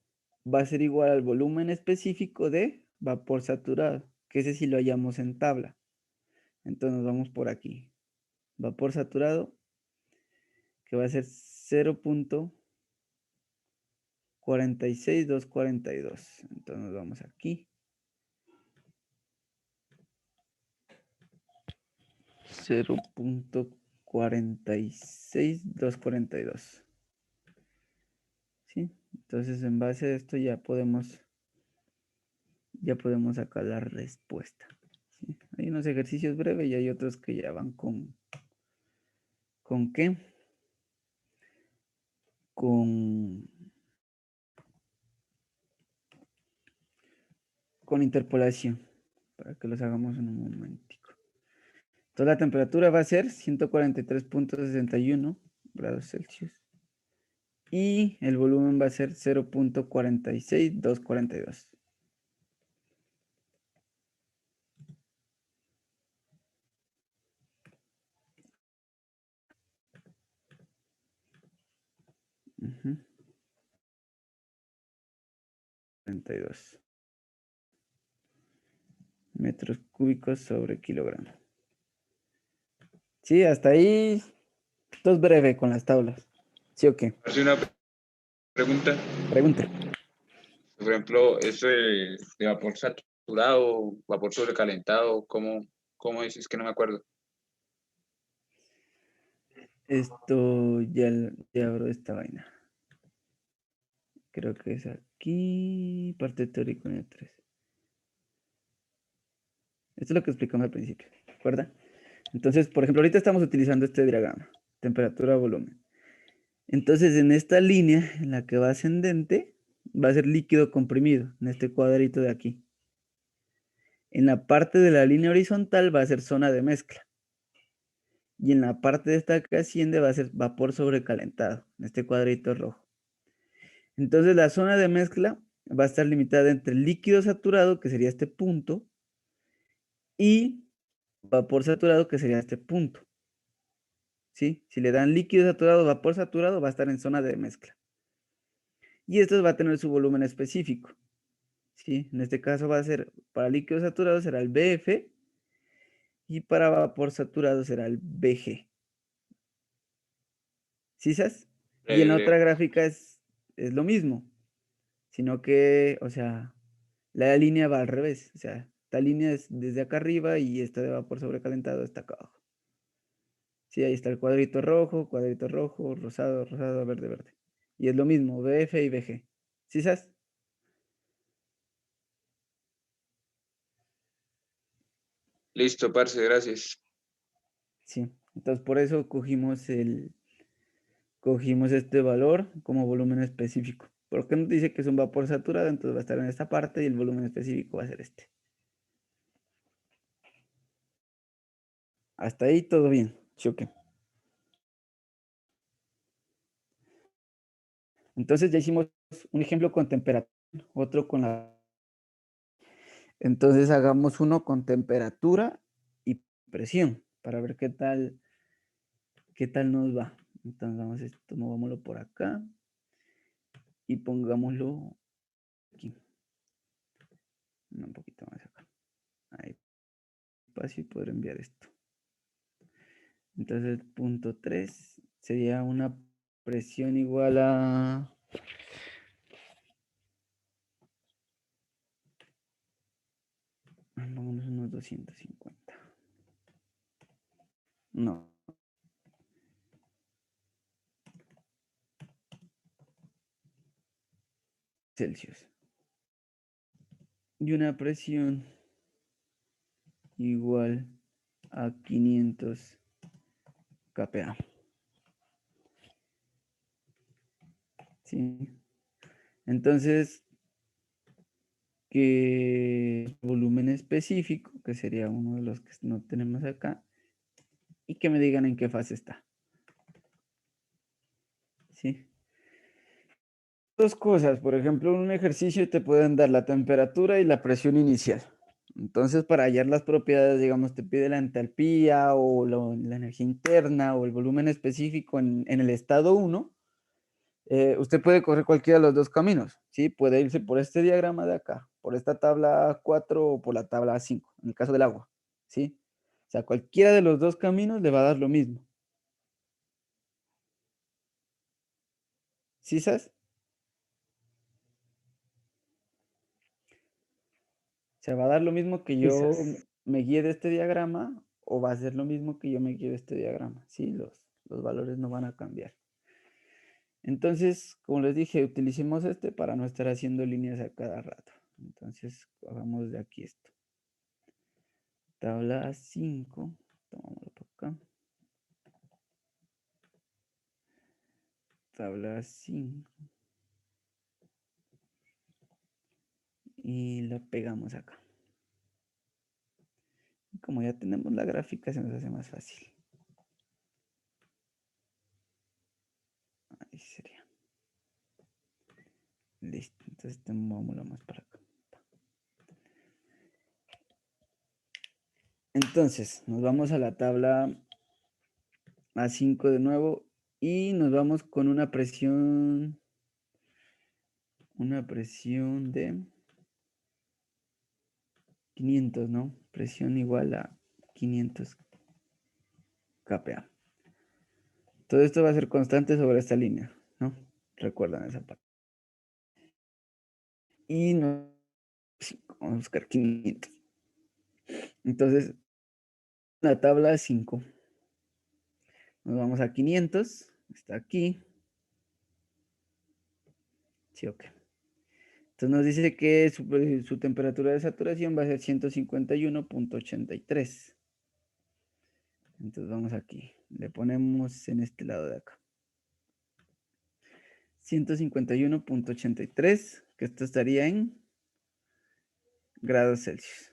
va a ser igual al volumen específico de vapor saturado, que ese sí lo hallamos en tabla. Entonces nos vamos por aquí. Vapor saturado, que va a ser 0.46242. Entonces nos vamos aquí. 0.46242. ¿Sí? Entonces en base a esto ya podemos sacar la respuesta. ¿Sí? Hay unos ejercicios breves y hay otros que ya van ¿con qué? Con interpolación, para que los hagamos en un momentico. Entonces la temperatura va a ser 143.61 grados Celsius y el volumen va a ser 0.46242. Uh-huh. 42 metros cúbicos sobre kilogramo. Sí, hasta ahí todo es breve con las tablas. ¿Sí o qué? Hace una pregunta. Pregunta. Por ejemplo, eso de vapor saturado, vapor sobrecalentado, ¿cómo es? Es que no me acuerdo. Esto ya abro esta vaina. Creo que es aquí, parte teórica en el 3. Esto es lo que explicamos al principio, ¿recuerda? Entonces, por ejemplo, ahorita estamos utilizando este diagrama, temperatura, volumen. Entonces, en esta línea, en la que va ascendente, va a ser líquido comprimido, en este cuadrito de aquí. En la parte de la línea horizontal va a ser zona de mezcla. Y en la parte de esta que asciende va a ser vapor sobrecalentado, en este cuadrito rojo. Entonces, la zona de mezcla va a estar limitada entre líquido saturado, que sería este punto, y vapor saturado, que sería este punto. ¿Sí? Si le dan líquido saturado, vapor saturado, va a estar en zona de mezcla. Y esto va a tener su volumen específico. ¿Sí? En este caso va a ser, para líquido saturado será el BF y para vapor saturado será el BG. ¿Sí sabes? Y en la otra gráfica es lo mismo, sino que, o sea, la línea va al revés. O sea, esta línea es desde acá arriba y esta de vapor sobrecalentado está acá abajo. Sí, ahí está el cuadrito rojo, rosado, rosado, verde, verde. Y es lo mismo, BF y BG. ¿Sí sabes? Listo, parce, gracias. Sí. Entonces por eso cogimos este valor como volumen específico. Porque nos dice que es un vapor saturado, entonces va a estar en esta parte y el volumen específico va a ser este. Hasta ahí todo bien. Choque. Entonces ya hicimos un ejemplo con temperatura, otro con la Entonces hagamos uno con temperatura y presión para ver qué tal nos va. Entonces vamos a esto, movámoslo por acá y pongámoslo aquí. Un poquito más acá. Ahí, espacio y poder enviar esto. Entonces el punto 3 sería una presión igual a... Vamos unos 250. No. Celsius. Y una presión igual a 500 kPa. ¿Sí? Entonces, que el volumen específico, que sería uno de los que no tenemos acá, y que me digan en qué fase está. ¿Sí? Dos cosas, por ejemplo, en un ejercicio te pueden dar la temperatura y la presión inicial. Entonces, para hallar las propiedades, digamos, te pide la entalpía o la energía interna o el volumen específico en el estado 1. Usted puede correr cualquiera de los dos caminos, ¿sí? Puede irse por este diagrama de acá, por esta tabla 4 o por la tabla 5, en el caso del agua, ¿sí? O sea, cualquiera de los dos caminos le va a dar lo mismo. ¿Sí, sabes? O sea, va a dar lo mismo que yo Quizás. me guíe de este diagrama o va a ser lo mismo que yo me guíe de este diagrama, ¿sí? Los valores no van a cambiar. Entonces, como les dije, utilicemos este para no estar haciendo líneas a cada rato. Entonces, hagamos de aquí esto. Tabla 5. Tomámoslo por acá. Tabla 5. Y lo pegamos acá. Y como ya tenemos la gráfica, se nos hace más fácil. Ahí sería. Listo. Entonces, movámoslo más para acá. Entonces, nos vamos a la tabla A5 de nuevo y nos vamos con una presión de 500, ¿no? Presión igual a 500 kPa. Todo esto va a ser constante sobre esta línea, ¿no? Recuerdan esa parte. Y no, vamos a buscar 500. Entonces, la tabla 5. Nos vamos a 500. Está aquí. Sí, ok. Entonces nos dice que su temperatura de saturación va a ser 151.83. Entonces vamos aquí. Le ponemos en este lado de acá. 151.83, que esto estaría en grados Celsius.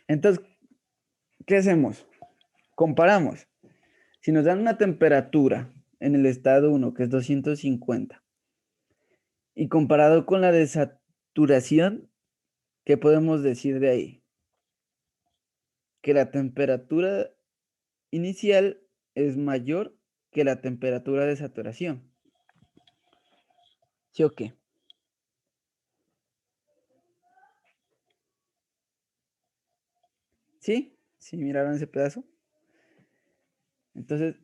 Entonces, ¿qué hacemos? Comparamos. Si nos dan una temperatura en el estado 1, que es 250, y comparado con la de saturación, ¿qué podemos decir de ahí? Que la temperatura inicial es mayor que la temperatura de saturación. ¿Sí o qué? ¿Sí? ¿Sí miraron ese pedazo? Entonces,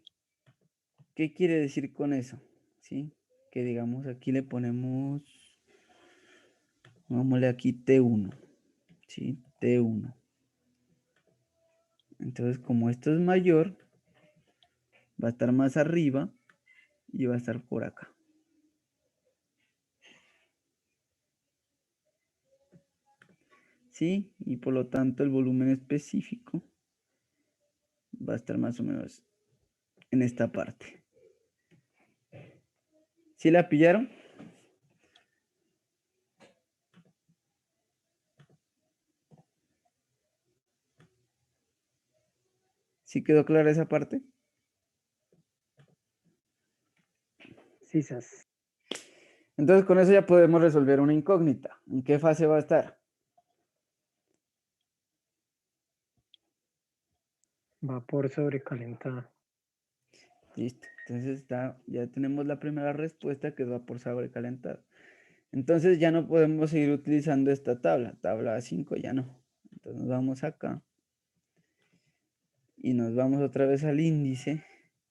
¿qué quiere decir con eso? ¿Sí? Que digamos aquí le ponemos, vámonos aquí T1, ¿sí? T1. Entonces, como esto es mayor, va a estar más arriba y va a estar por acá. ¿Sí? Y por lo tanto el volumen específico va a estar más o menos en esta parte. ¿Sí la pillaron? ¿Sí quedó clara esa parte? Quizás. Entonces con eso ya podemos resolver una incógnita. ¿En qué fase va a estar? Vapor sobrecalentado. Listo. Entonces ya tenemos la primera respuesta, que es vapor sobrecalentado. Entonces ya no podemos seguir utilizando esta tabla 5 ya no. Entonces nos vamos acá y nos vamos otra vez al índice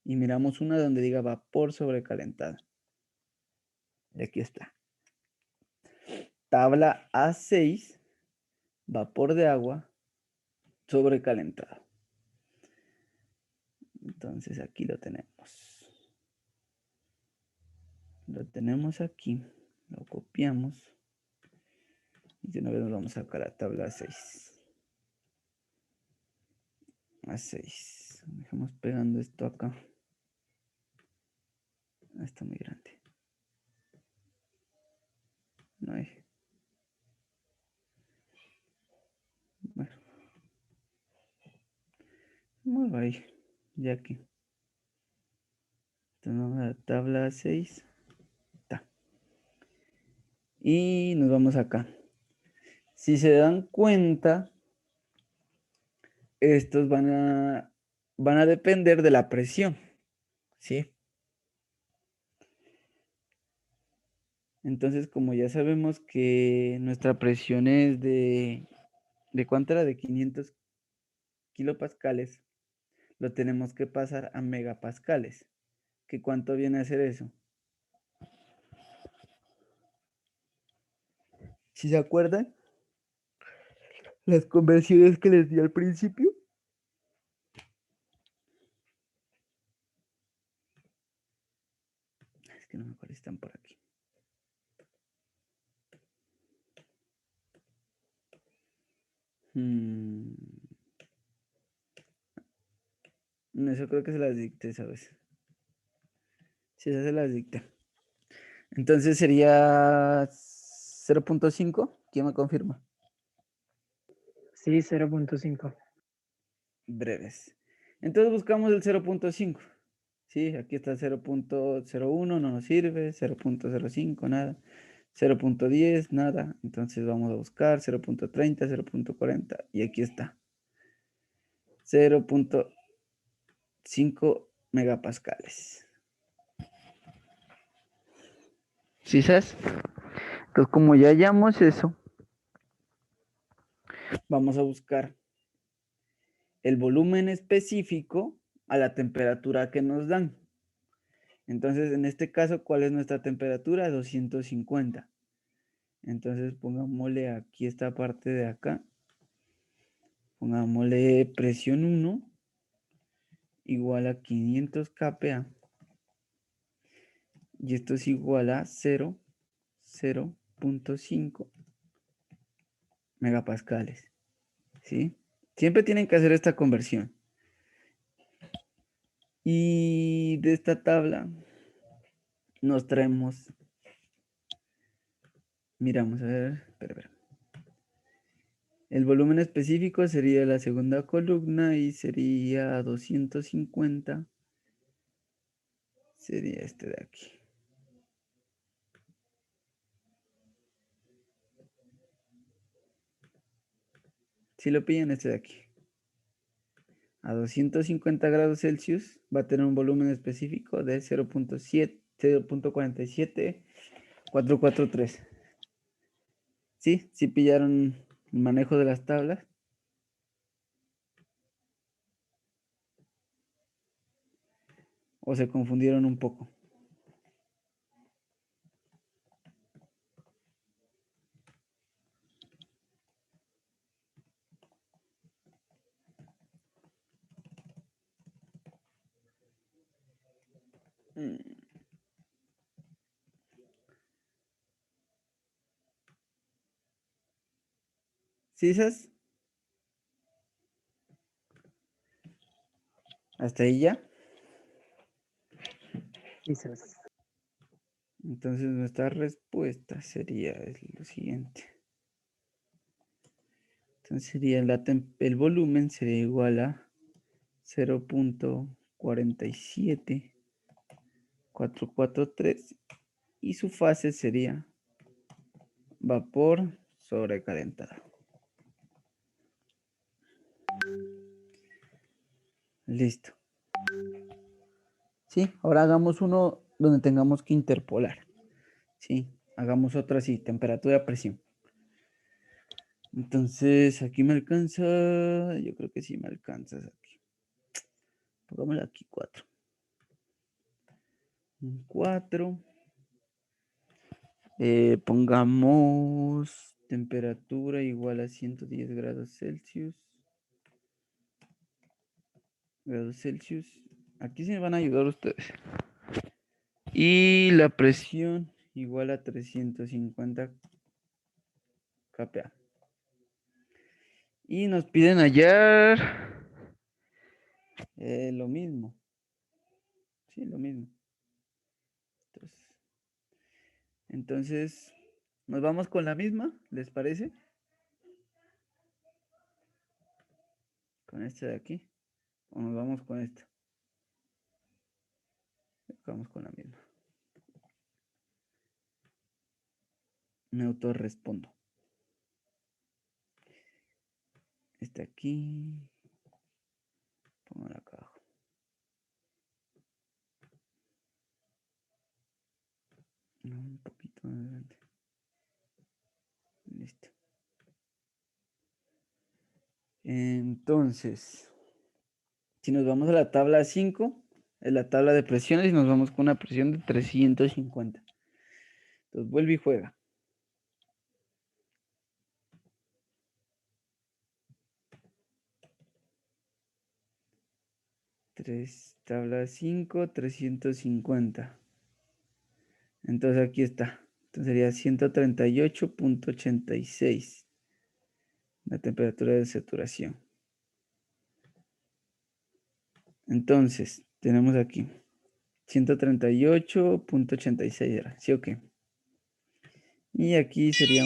y miramos una donde diga vapor sobrecalentado. Y aquí está. Tabla A6, vapor de agua sobrecalentado. Entonces aquí lo tenemos. Lo tenemos aquí. Lo copiamos. Y de una vez nos vamos acá a la tabla A6. A6. Dejamos pegando esto acá. Está muy grande. No hay. Bueno. Muevo ahí. Ya aquí. Entonces vamos a la tabla 6. Y nos vamos acá. Si se dan cuenta, estos van a depender de la presión. ¿Sí? Entonces, como ya sabemos que nuestra presión es ¿de cuánto era? De 500 kilopascales, lo tenemos que pasar a megapascales. ¿Qué cuánto viene a ser eso? ¿Sí se acuerdan? Las conversiones que les di al principio. Es que no me acuerdo si están por aquí. Eso creo que se las dicté, ¿sabes? Sí, esas se las dicté. Entonces sería 0.5. ¿Quién me confirma? Sí, 0.5. Breves. Entonces buscamos el 0.5. Sí, aquí está el 0.01, no nos sirve. 0.05, nada. 0.10, nada. Entonces vamos a buscar 0.30, 0.40. Y aquí está. 0.5 megapascales. ¿Sí sabes? Entonces, como ya hallamos eso, vamos a buscar el volumen específico a la temperatura que nos dan. Entonces, en este caso, ¿cuál es nuestra temperatura? 250. Entonces, pongámosle aquí esta parte de acá. Pongámosle presión 1 igual a 500 kPa. Y esto es igual a 0.5 megapascales. ¿Sí? Siempre tienen que hacer esta conversión. Y de esta tabla nos traemos, miramos, a ver, espera. El volumen específico sería la segunda columna y sería 250. Sería este de aquí. Si lo pillan, este de aquí. A 250 grados Celsius va a tener un volumen específico de 0.443. ¿Sí? ¿Sí pillaron el manejo de las tablas? ¿O se confundieron un poco? ¿Sí, esas? ¿Hasta ahí ya? Quizás. Entonces nuestra respuesta sería lo siguiente. Entonces sería el volumen sería igual a 0.47443 y su fase sería vapor sobrecalentado. Listo. Sí, ahora hagamos uno donde tengamos que interpolar. Sí, hagamos otro así, temperatura, presión. Entonces, aquí me alcanza, yo creo que sí me alcanzas aquí. Pongámosle aquí 4. 4. Pongamos temperatura igual a 110 grados Celsius. Aquí se me van a ayudar ustedes. Y la presión igual a 350 kPa. Y nos piden hallar lo mismo. Sí, lo mismo. Entonces, ¿nos vamos con la misma? ¿Les parece? Con esta de aquí. ¿O nos vamos con esta? Vamos con la misma. Me autorrespondo. Este aquí. Pongo acá abajo. Un poquito más adelante. Listo. Entonces, si nos vamos a la tabla 5, es la tabla de presiones y nos vamos con una presión de 350. Entonces, vuelve y juega. Tabla 5, 350. Entonces, aquí está. Entonces, sería 138.86 la temperatura de saturación. Entonces, tenemos aquí 138.86 era, ¿sí o qué? Y aquí sería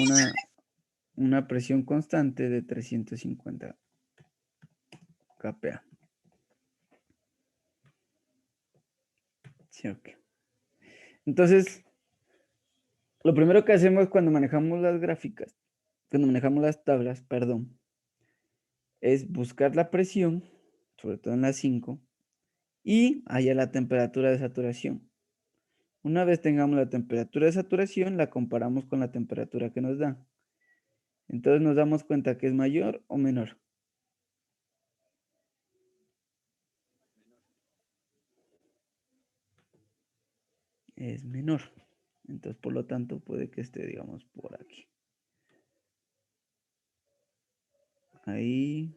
una presión constante de 350 kPa. ¿Sí o qué? Entonces, lo primero que hacemos cuando manejamos las gráficas, cuando manejamos las tablas, perdón, es buscar la presión, sobre todo en la 5, y hallar la temperatura de saturación. Una vez tengamos la temperatura de saturación, la comparamos con la temperatura que nos da. Entonces nos damos cuenta que es mayor o menor. Es menor. Entonces, por lo tanto, puede que esté, digamos, por aquí. Ahí.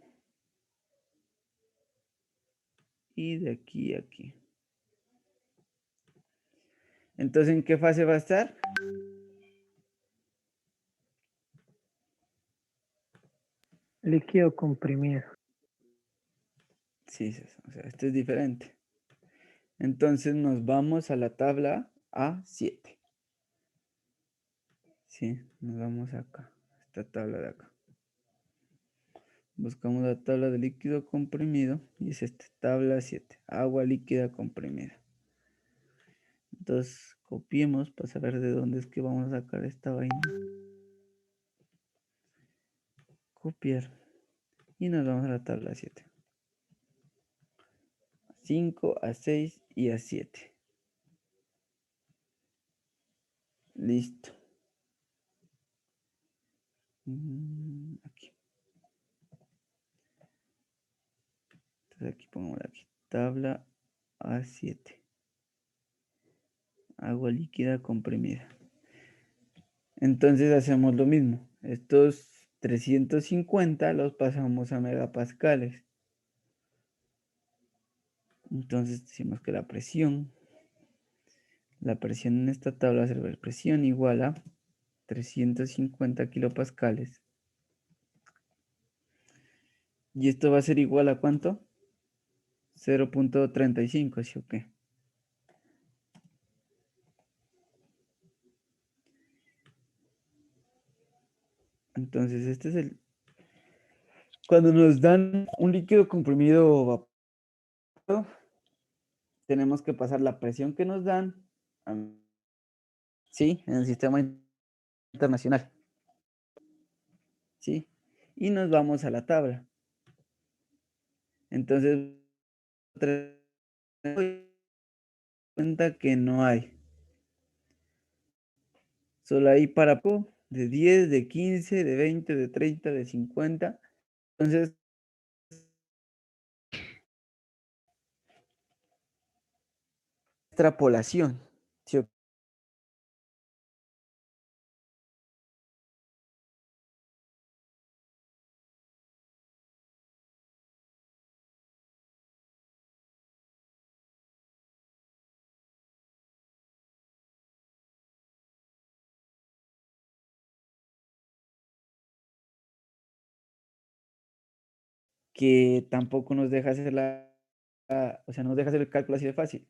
Y de aquí a aquí. Entonces, ¿en qué fase va a estar? Líquido comprimido. Sí, o sea, esto es diferente. Entonces nos vamos a la tabla A7. Sí, nos vamos acá, esta tabla de acá. Buscamos la tabla de líquido comprimido y es esta, tabla 7, agua líquida comprimida. Entonces copiemos para saber de dónde es que vamos a sacar esta vaina. Copiar. Y nos vamos a la tabla 7. 5, A6 y A7. Listo. Aquí. Entonces aquí pongamos aquí. Tabla A7. Agua líquida comprimida. Entonces hacemos lo mismo. Estos 350 los pasamos a megapascales. Entonces decimos que la presión en esta tabla va a ser presión igual a 350 kilopascales. ¿Y esto va a ser igual a cuánto? 0.35, ¿sí o qué? Entonces este es el... Cuando nos dan un líquido comprimido vaporado, tenemos que pasar la presión que nos dan, ¿sí? En el sistema internacional. ¿Sí? Y nos vamos a la tabla. Entonces cuenta que no hay. Solo hay para de 10, de 15, de 20, de 30, de 50. Entonces, extrapolación. ¿Sí? Que tampoco nos deja hacer o sea, nos deja hacer el cálculo así de fácil.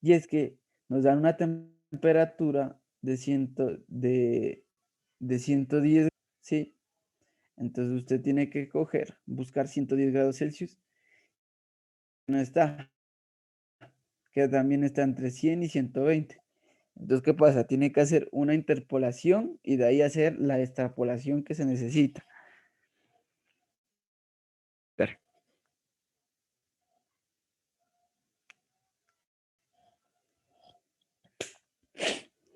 Y es que nos dan una temperatura de 110, ¿sí? Entonces usted tiene que buscar 110 grados Celsius. No está, que también está entre 100 y 120. Entonces, ¿qué pasa? Tiene que hacer una interpolación y de ahí hacer la extrapolación que se necesita. Ver.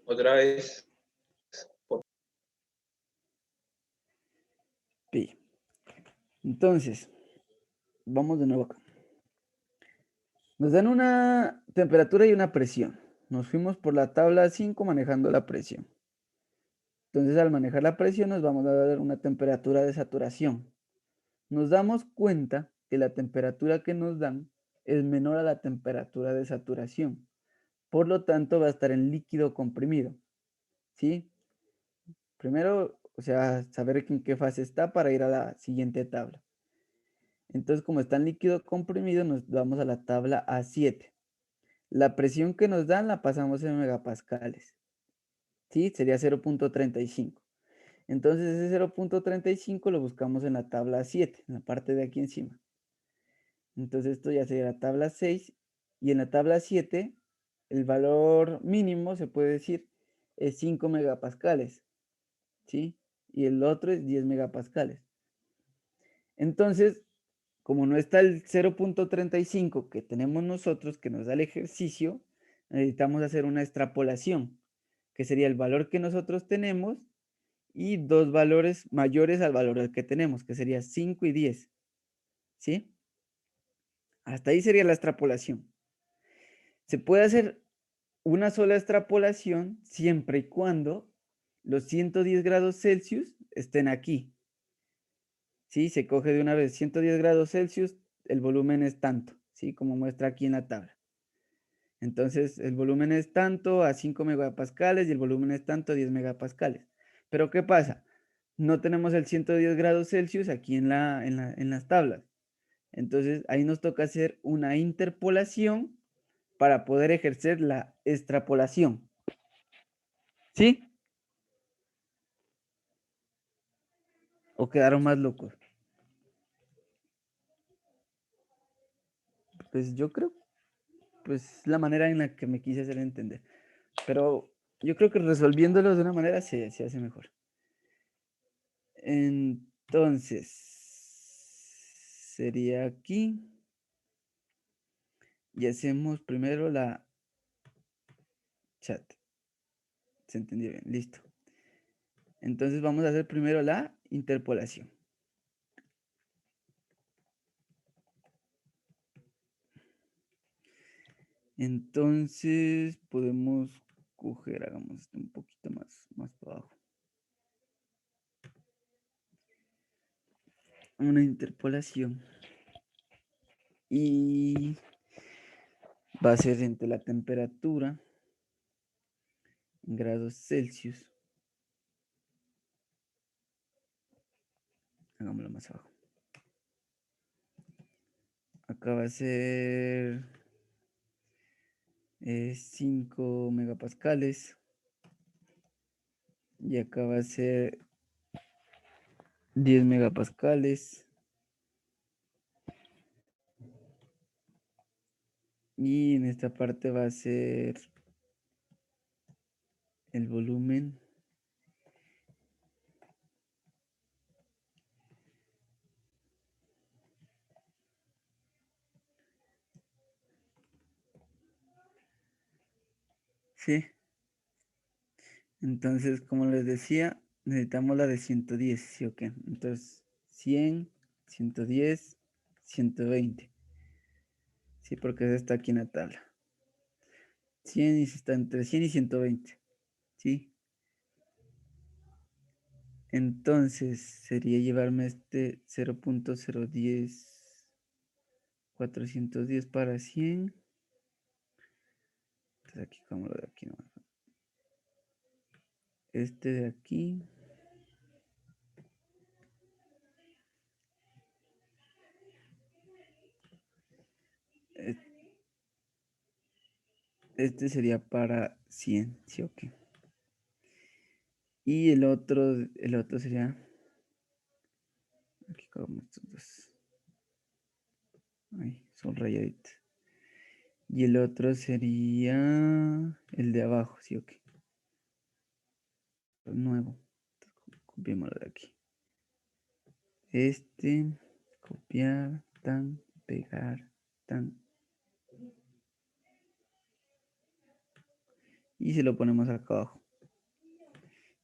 Otra vez. Pi. Entonces, vamos de nuevo acá. Nos dan una temperatura y una presión. Nos fuimos por la tabla 5 manejando la presión. Entonces, al manejar la presión nos vamos a dar una temperatura de saturación. Nos damos cuenta que la temperatura que nos dan es menor a la temperatura de saturación. Por lo tanto, va a estar en líquido comprimido. ¿Sí? Primero, o sea, saber en qué fase está para ir a la siguiente tabla. Entonces, como está en líquido comprimido, nos vamos a la tabla A7. La presión que nos dan la pasamos en megapascales. ¿Sí? Sería 0.35. Entonces, ese 0.35 lo buscamos en la tabla 7, en la parte de aquí encima. Entonces, esto ya sería la tabla 6. Y en la tabla 7, el valor mínimo, se puede decir, es 5 megapascales. ¿Sí? Y el otro es 10 megapascales. Entonces, como no está el 0.35 que tenemos nosotros, que nos da el ejercicio, necesitamos hacer una extrapolación, que sería el valor que nosotros tenemos y dos valores mayores al valor que tenemos, que sería 5 y 10. ¿Sí? Hasta ahí sería la extrapolación. Se puede hacer una sola extrapolación siempre y cuando los 110 grados Celsius estén aquí. ¿Sí? Se coge de una vez 110 grados Celsius, el volumen es tanto, ¿sí? Como muestra aquí en la tabla. Entonces, el volumen es tanto a 5 megapascales y el volumen es tanto a 10 megapascales. Pero, ¿qué pasa? No tenemos el 110 grados Celsius aquí en las tablas. Entonces, ahí nos toca hacer una interpolación para poder ejercer la extrapolación. ¿Sí? ¿O quedaron más locos? Pues yo creo, pues la manera en la que me quise hacer entender. Pero yo creo que resolviéndolo de una manera se hace mejor. Entonces, sería aquí. Y hacemos primero la chat. ¿Se entendió bien? Listo. Entonces vamos a hacer primero la interpolación. Entonces podemos coger, hagamos esto un poquito más para abajo. Una interpolación. Y va a ser entre la temperatura en grados Celsius. Hagámoslo más abajo. Acá va a ser 5 megapascales. Y acá va a ser 10 megapascales. Y en esta parte va a ser el volumen. Sí. Entonces, como les decía, necesitamos la de 110, ¿sí o qué? Entonces, 100, 110, 120. Sí, porque esa está aquí en la tabla. 100 y está entre 100 y 120. ¿Sí? Entonces, sería llevarme este 0.010, 410 para 100. Entonces, aquí, como lo de aquí, ¿no? Este de aquí. Este sería para 100, ¿sí o qué? Y el otro sería, aquí como estos dos. Ay, son rayaditos. Y el otro sería el de abajo, ¿sí o qué? El nuevo. Copiémoslo de aquí. Este, copiar, tan, pegar, tan. Y se lo ponemos acá abajo.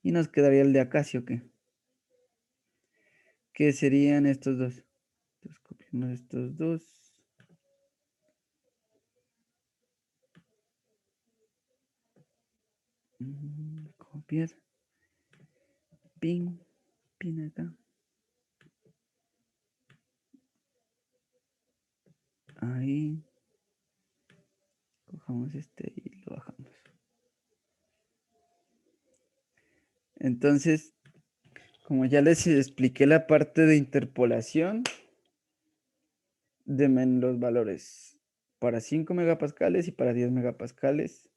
Y nos quedaría el de acá, ¿sí o qué? Que serían estos dos. Entonces copiamos estos dos. Copiar. Pin, pin acá. Ahí. Cojamos este y lo bajamos. Entonces, como ya les expliqué la parte de interpolación, denme los valores para 5 megapascales y para 10 megapascales.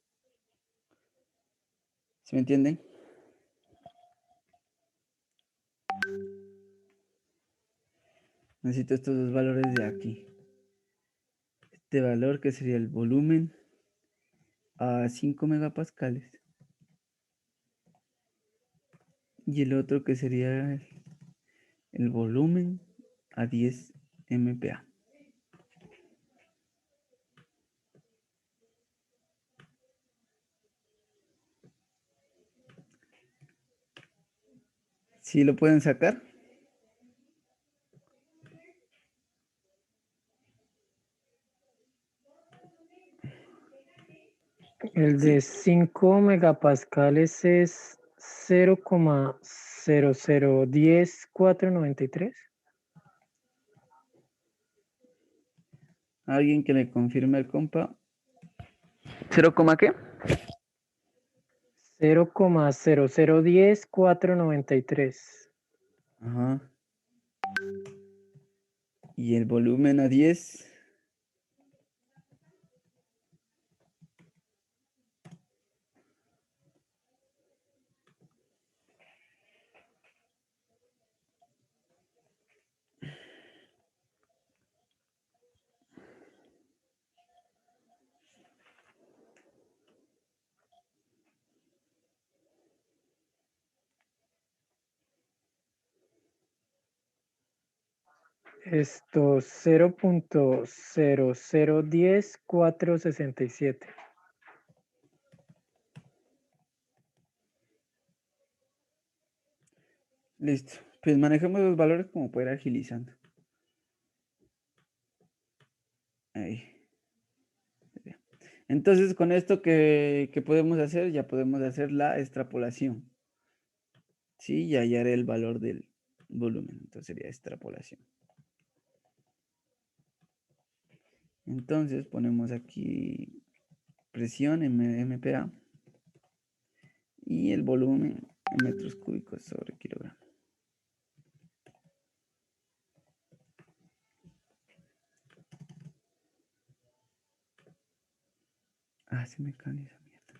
¿Sí me entienden? Necesito estos dos valores de aquí. Este valor que sería el volumen a 5 megapascales. Y el otro que sería el volumen a 10 MPa. ¿Sí lo pueden sacar? El Sí. de 5 megapascales es 0,0010493. Alguien que le confirme al compa. ¿Cero coma qué? 0,0010493. Ajá. Y el volumen a 10. Esto 0,0010467. Listo. Pues manejemos los valores como para ir agilizando. Ahí. Entonces, con esto que podemos hacer, ya podemos hacer la extrapolación. Sí, y hallar el valor del volumen. Entonces sería extrapolación. Entonces ponemos aquí presión en MPa y el volumen en metros cúbicos sobre kilogramo. Ah, se me cae esa mierda.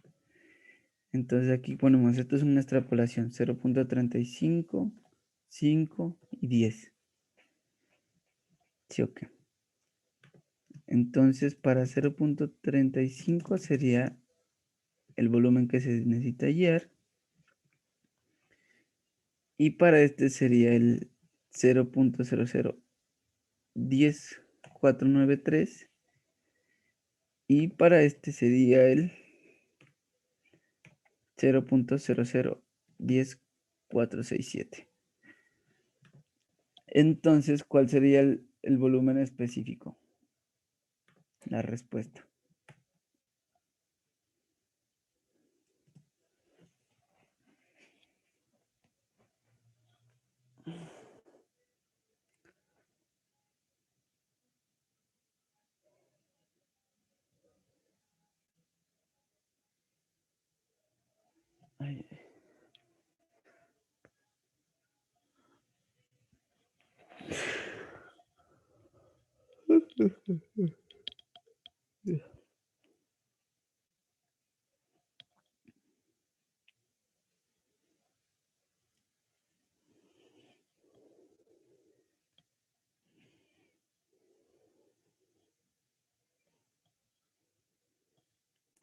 Entonces aquí ponemos, esto es una extrapolación, 0.35, 5 y 10. ¿Sí o qué? Entonces para 0.35 sería el volumen que se necesita hallar. Y para este sería el 0.0010493. Y para este sería el 0.0010467. Entonces, ¿cuál sería el volumen específico? La respuesta. Ay.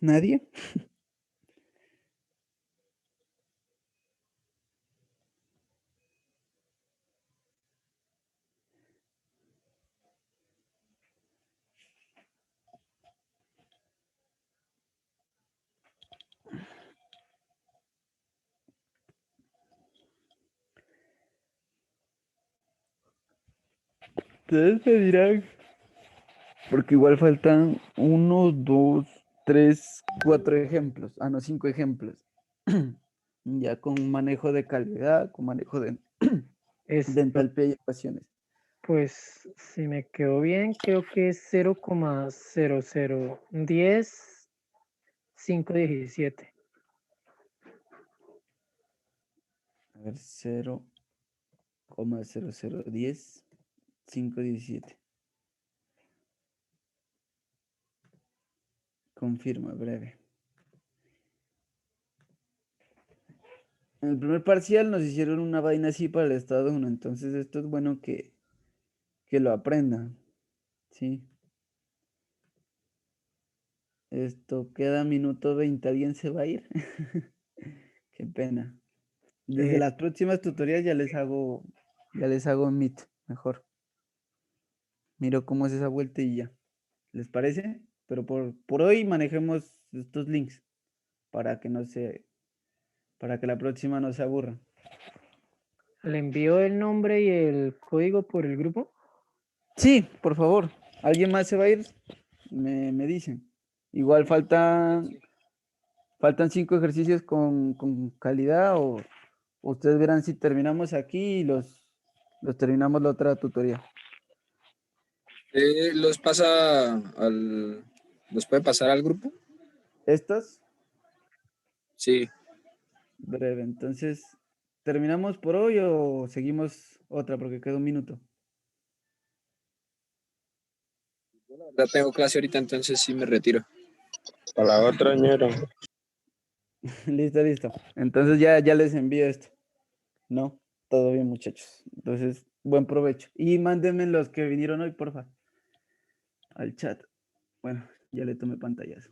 ¿Nadie? Ustedes me dirán, porque igual faltan 1, 2, 3, 4 ejemplos. Ah, no, 5 ejemplos. Ya con manejo de calidad, con manejo de Esto, entalpía y ecuaciones. pues, si me quedó bien, creo que es 0,0010517. A ver, 0,0010,517. Confirma, breve. En el primer parcial nos hicieron una vaina así para el estado 1, entonces esto es bueno que lo aprendan, ¿sí? Esto queda minuto 20, ¿alguien se va a ir? Qué pena. Desde Eh, las próximas tutorías ya les hago Meet, mejor. Miro cómo es esa vuelta y ya. ¿Les parece? Pero por hoy manejemos estos links para que para que la próxima no se aburra. ¿Le envío el nombre y el código por el grupo? Sí, por favor. ¿Alguien más se va a ir? Me dicen. Igual faltan 5 ejercicios con calidad o ustedes verán si terminamos aquí y los terminamos la otra tutoría. ¿Los pasa los puede pasar al grupo? ¿Estos? Sí, Breve. Entonces, ¿terminamos por hoy o seguimos otra? Porque queda un minuto. ya tengo clase ahorita, entonces sí me retiro. A la otra, ñero. Listo, listo. Entonces ya les envío esto. ¿No? Todo bien, muchachos. Entonces, buen provecho. Y mándenme los que vinieron hoy, porfa, al chat. Bueno, ya le tomé pantallazo.